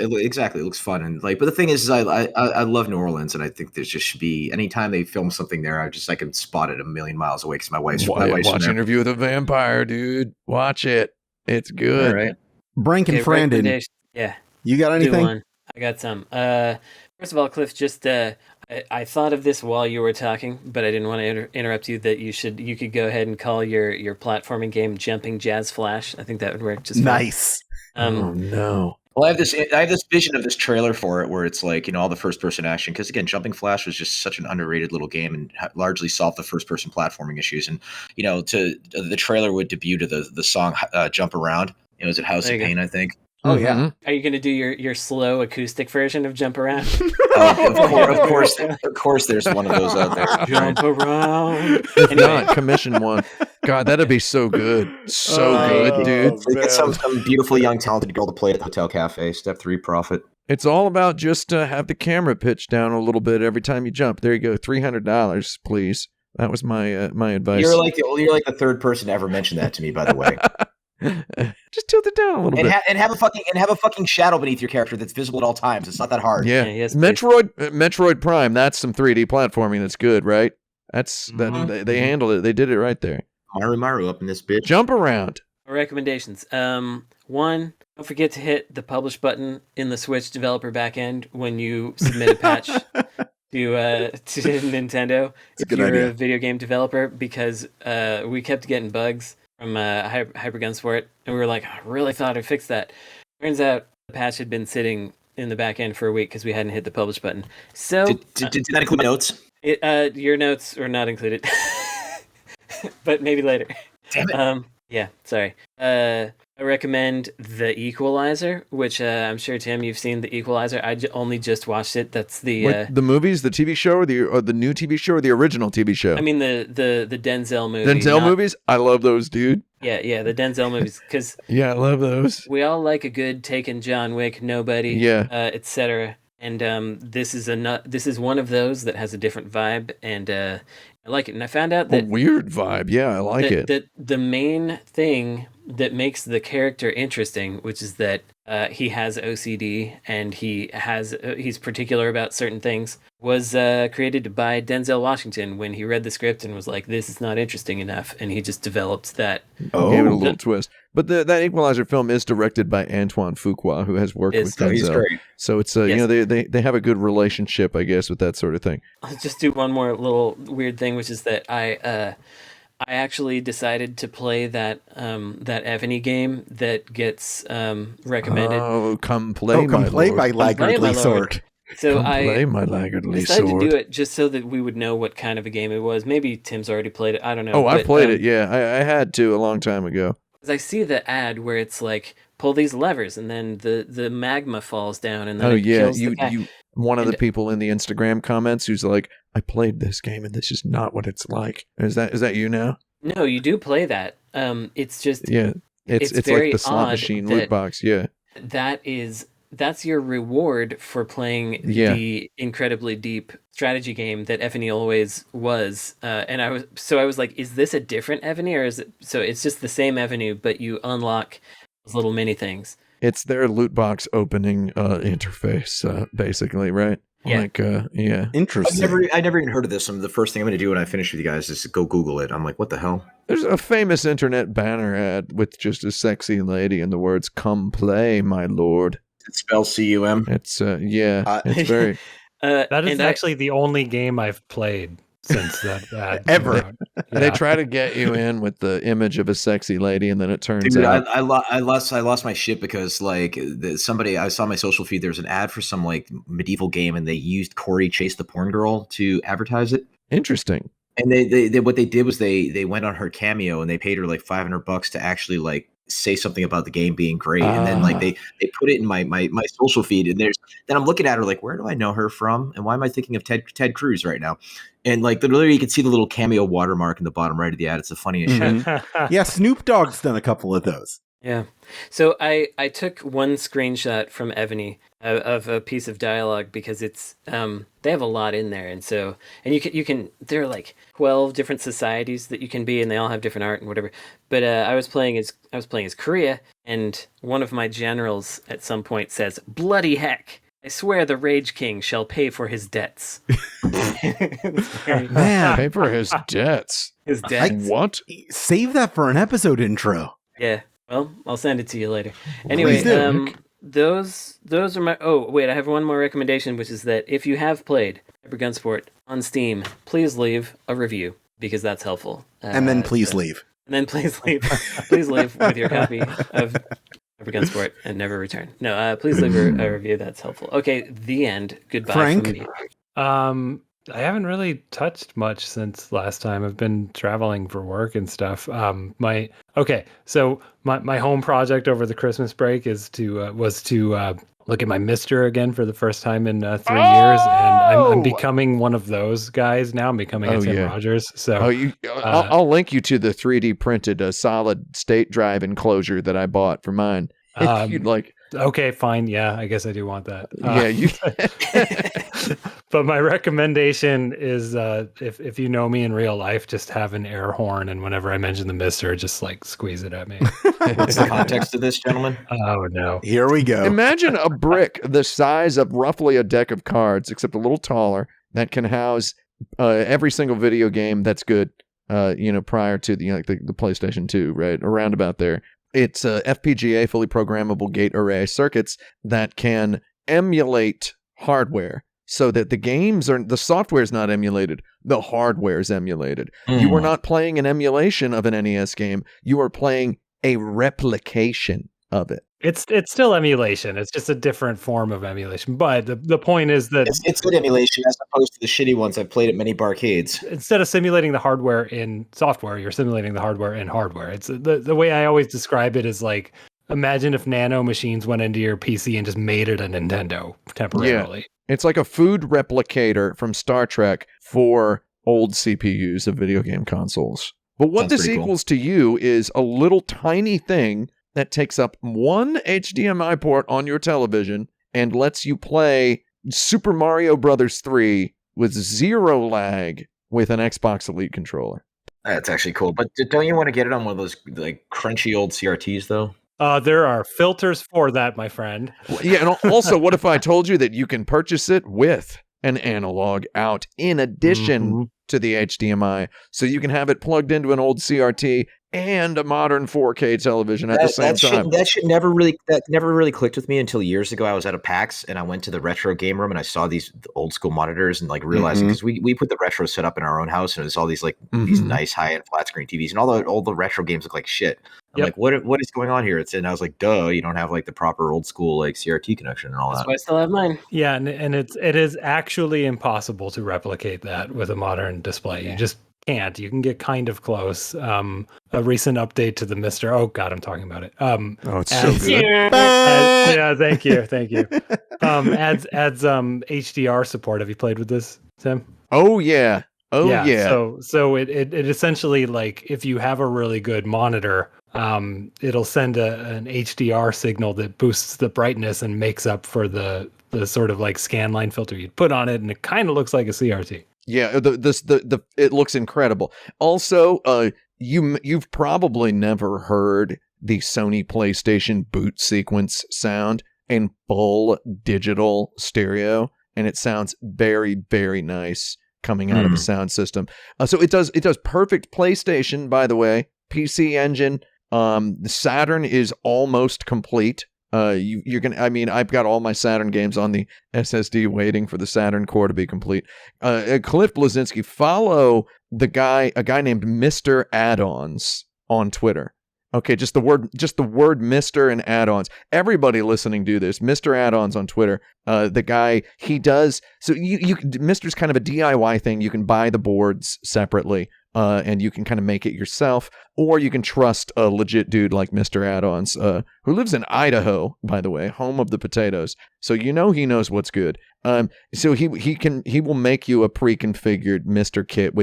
fun, and but the thing is I love New Orleans, and I think there just should be anytime they film something there, I can spot it a million miles away because my wife's watch Interview with a Vampire, dude. Watch it. It's good. All right. Brank and Brandon. Yeah. You got anything? I got some. First of all, Cliff, just I thought of this while you were talking, but I didn't want to interrupt you. That you could go ahead and call your platforming game Jumping Jazz Flash. I think that would work just fine. Nice. Oh no. Well, I have this vision of this trailer for it where it's like, all the first person action. Because again, Jumping Flash was just such an underrated little game and largely solved the first person platforming issues. And the trailer would debut to the song Jump Around. It was at House of Pain, I think. Oh yeah. Are you going to do your slow acoustic version of Jump Around? Of course, there's one of those out there. Jump around. If not, commission one. God, that'd be so good. So good, dude. Get some beautiful young talented girl to play at the hotel cafe. Step 3, profit. It's all about just have the camera pitch down a little bit every time you jump. There you go, $300, please. That was my advice. You're like the third person to ever mention that to me, by the way. Just tilt it down a little bit. And have a fucking shadow beneath your character that's visible at all times. It's not that hard. Yeah, yes, Metroid Prime. That's some 3D platforming. That's good, right? That's that they handled it. They did it right there. Maru up in this bitch. Jump around. Recommendations. One, don't forget to hit the publish button in the Switch developer backend when you submit a patch to Nintendo if good you're idea. a video game developer, because we kept getting bugs from Hypergun Sport, and we were like, I really thought I fixed that. Turns out the patch had been sitting in the backend for a week because we hadn't hit the publish button. So Did that include notes? your notes are not included, but maybe later. Damn it. Yeah, sorry. I recommend The Equalizer, which I'm sure, Tim, you've seen The Equalizer. I only just watched it. That's the Wait, the movies, the TV show, or the new TV show, or the original TV show? I mean the Denzel movie. Denzel movies? I love those, dude. Yeah, the Denzel movies, because Yeah, I love those. we all like a good Taken, John Wick, Nobody, Yeah. etc. And this is one of those that has a different vibe, and I like it. And I found out A that weird vibe. Yeah, I like it. that the main thing that makes the character interesting, which is that he has OCD and he's particular about certain things, was created by Denzel Washington when he read the script and was like, this is not interesting enough, and he just developed that. Gave it a little twist. But that Equalizer film is directed by Antoine Fuqua, who has worked with Denzel. He's great. So it's Yes. they have a good relationship, I guess, with that sort of thing. I'll just do one more little weird thing, which is that I actually decided to play that Evany game that gets recommended. Oh, come play, Oh, come my play lord. my Play my laggardly lord. sword. So Come I play my laggardly decided sword. to do it just so that we would know what kind of a game it was. Maybe Tim's already played it. I don't know. Oh, I but, played it. Yeah, I had to a long time ago. 'cause I see the ad where it's like, pull these levers, and then the magma falls down, and then Oh it yeah, kills the guy. you one of the And- people in the Instagram comments who's like, I played this game and this is not what it's like. Is that you now? No, you do play that. It's just Yeah, it's very like the slot odd machine that- loot box. Yeah, that's your reward for playing Yeah. the incredibly deep strategy game that Evany always was. And I was like, is this a different Evany, or is it? So it's just the same Evany, but you unlock those little mini things. it's their loot box opening interface, basically, right? Yeah. Like, yeah. Interesting. I never even heard of this. The first thing I'm going to do when I finish with you guys is to go Google it. I'm like, what the hell? There's a famous internet banner ad with just a sexy lady and the words "Come play, my lord." It spells CUM. It's it's very. That is And actually the only game I've played since that ad Ever. came out. They Yeah. try to get you in with the image of a sexy lady, and then it turns Dude, out I lost my shit because like somebody I saw on my social feed. There was an ad for some like medieval game, and they used Corey Chase the Porn Girl to advertise it. interesting. And they what they did was they went on her Cameo and they paid her like $500 to actually like say something about the game being great. And then like they put it in my social feed, and then I'm looking at her like, where do I know her from? And why am I thinking of Ted Cruz right now? And like literally you can see the little Cameo watermark in the bottom right of the ad. It's the funniest shit. Yeah, Snoop Dogg's done a couple of those. Yeah. So I took one screenshot from Evany of a piece of dialogue because it's they have a lot in there, and you can there are like 12 different societies that you can be, and they all have different art and whatever. But I was playing as Korea, and one of my generals at some point says, "Bloody heck! I swear the Rage King shall pay for his debts." Man, Pay for his debts. His debts. What? save that for an episode intro. Yeah. Well, I'll send it to you later. Anyway, Please do. those are my. Oh wait, I have one more recommendation, which is that if you have played Hypergun Sport on Steam, please leave a review because that's helpful. And then please leave. And then please leave with your copy of Hypergun Sport and never return. No, please leave a review. That's helpful. Okay, the end. Goodbye Frank? from me. I haven't really touched much since last time. I've been traveling for work and stuff. My home project over the Christmas break was to look at my Mister again for the first time in 3 years, and I'm becoming one of those guys now. I'm becoming a Tim Rogers. So I'll link you to the 3D printed solid state drive enclosure that I bought for mine. You'd like, Okay, fine. Yeah, I guess I do want that. yeah, you. But my recommendation is, if you know me in real life, just have an air horn, and whenever I mention the Mister, just like squeeze it at me. What's the context of this, gentlemen? Oh no! Here we go. Imagine a brick the size of roughly a deck of cards, except a little taller, that can house every single video game that's good. Prior to the PlayStation 2, right around about there. It's FPGA, fully programmable gate array circuits that can emulate hardware, so that the software is not emulated, the hardware is emulated. You are not playing an emulation of an NES game. You are playing a replication of it. It's still emulation. It's just a different form of emulation. But the point is that It's good emulation as opposed to the shitty ones I've played at many barcades. instead of simulating the hardware in software, you're simulating the hardware in hardware. It's the way I always describe it is like, imagine if nano machines went into your PC and just made it a Nintendo temporarily. It's like a food replicator from Star Trek for old CPUs of video game consoles. But what Sounds this pretty cool. equals to you is a little tiny thing that takes up one HDMI port on your television and lets you play Super Mario Brothers 3 with zero lag with an Xbox Elite controller. That's actually cool. But don't you want to get it on one of those like crunchy old CRTs though? There are filters for that, my friend. Yeah, and also, what if I told you that you can purchase it with an analog out in addition to the HDMI, so you can have it plugged into an old CRT and a modern 4K television at the same time? That never really clicked with me until years ago. I was at a PAX and I went to the retro game room and I saw these old school monitors and like realizing, because we put the retro set up in our own house and it was all these like these nice high end flat screen TVs and all the retro games look like shit. I'm like, what is going on here? And I was like, duh, you don't have like the proper old school like CRT connection and all That's that. why I still have mine. Yeah, and it is actually impossible to replicate that with a modern display. You just can't. You can get kind of close. A recent update to the Mister. Oh God, I'm talking about it. It's so good. Yeah, thank you. Adds HDR support. Have you played with this, Tim? Oh yeah. So it essentially, like, if you have a really good monitor, it'll send an HDR signal that boosts the brightness and makes up for the sort of like scanline filter you'd put on it, and it kind of looks like a CRT. Yeah, it looks incredible. Also, you've probably never heard the Sony PlayStation boot sequence sound in full digital stereo, and it sounds very, very nice coming out of the sound system. So it does perfect PlayStation, by the way, PC engine. The Saturn is almost complete. I've got all my Saturn games on the SSD waiting for the Saturn core to be complete. Cliff Bleszinski, follow a guy named Mr. Add-ons on Twitter. Okay, just the word Mr. and add-ons. Everybody listening do this. Mr. Add-ons on Twitter. The guy, he does, so you Mr's kind of a DIY thing. You can buy the boards separately, and you can kind of make it yourself, or you can trust a legit dude like Mr. Add-ons, who lives in Idaho, by the way, home of the potatoes. So he knows what's good. So he will make you a pre-configured Mr. kit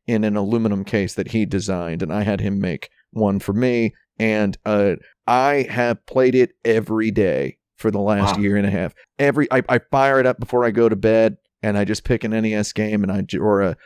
in an aluminum case that he designed, and I had him make one for me, and I have played it every day for the last year and a half. I fire it up before I go to bed, and I just pick an NES game or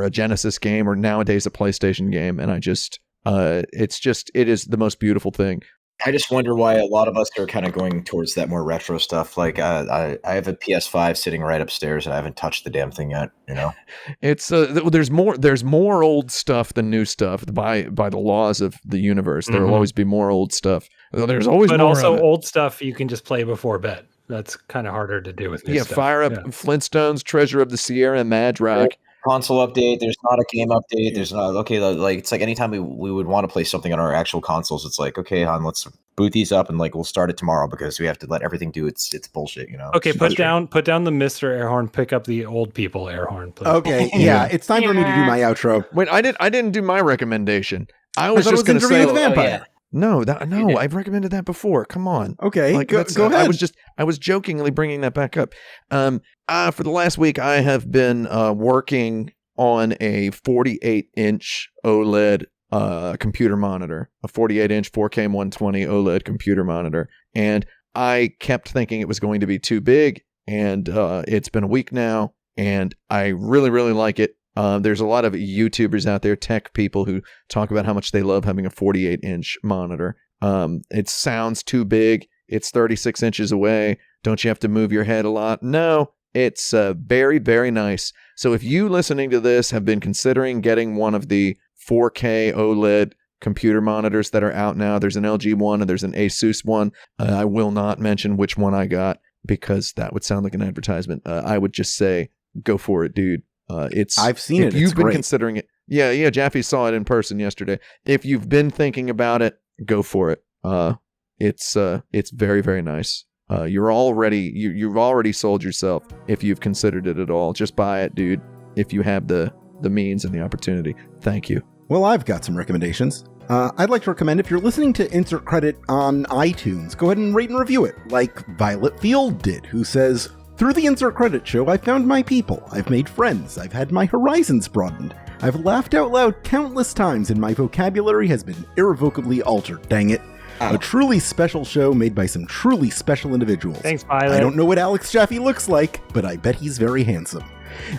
a Genesis game, or nowadays a PlayStation game, and it is the most beautiful thing. I just wonder why a lot of us are kind of going towards that more retro stuff. Like I have a PS5 sitting right upstairs, and I haven't touched the damn thing yet. You know, it's there's more old stuff than new stuff by the laws of the universe. There will always be more old stuff. There's always but more also of it. Old stuff you can just play before bed. That's kind of harder to do with new stuff. Fire up Flintstones, Treasure of the Sierra Madrock. console update. There's not a game update. There's not like it's like anytime we would want to play something on our actual consoles, it's like, okay, hon, let's boot these up and like we'll start it tomorrow because we have to let everything do its bullshit, you know. Okay, put down the Mr. Air horn. Pick up the old people air horn, please. Okay, yeah, it's time for me to do my outro. Wait, I didn't do my recommendation. I was just going to Interview say with the Vampire. yeah. No, I've recommended that before. Come on. Okay, Like, go ahead. I was jokingly bringing that back up. For the last week, I have been working on a 48-inch OLED computer monitor, a 48-inch 4K 120 OLED computer monitor. And I kept thinking it was going to be too big, and it's been a week now, and I really, really like it. There's a lot of YouTubers out there, tech people, who talk about how much they love having a 48-inch monitor. It sounds too big. It's 36 inches away. Don't you have to move your head a lot? No, it's very, very nice. So if you listening to this have been considering getting one of the 4K OLED computer monitors that are out now, there's an LG one and there's an Asus one. I will not mention which one I got because that would sound like an advertisement. I would just say, go for it, dude. I've seen it. If you've been great. considering it. Yeah. Jaffe saw it in person yesterday. If you've been thinking about it, go for it. It's very, very nice. You've already sold yourself if you've considered it at all. Just buy it, dude. If you have the means and the opportunity. Thank you. Well, I've got some recommendations. I'd like to recommend, if you're listening to Insert Credit on iTunes, go ahead and rate and review it, like Violet Field did, who says, "Through the Insert Credit show, I found my people. I've made friends. I've had my horizons broadened. I've laughed out loud countless times, and my vocabulary has been irrevocably altered. Dang it. A truly special show made by some truly special individuals. Thanks, Violet. I don't know what Alex Jaffe looks like, but I bet he's very handsome."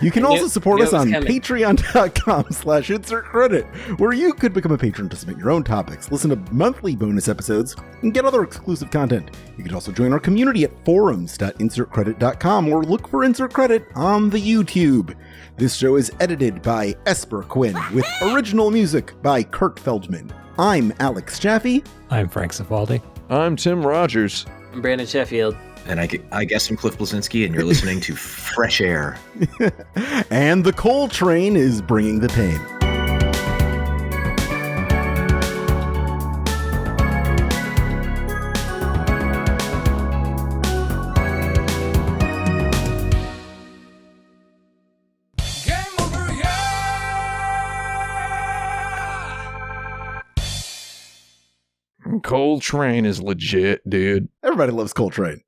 You can also support us on patreon.com/insertcredit, where you could become a patron to submit your own topics, listen to monthly bonus episodes, and get other exclusive content. You can also join our community at forums.insertcredit.com or look for Insert Credit on the YouTube. This show is edited by Esper Quinn, with original music by Kurt Feldman. I'm Alex Jaffe. I'm Frank Cifaldi. I'm Tim Rogers. I'm Brandon Sheffield. And I guess I'm Cliff Bleszinski, and you're listening to Fresh Air. And the coal train is bringing the pain. Cold Train is legit, dude. Everybody loves Coal Train.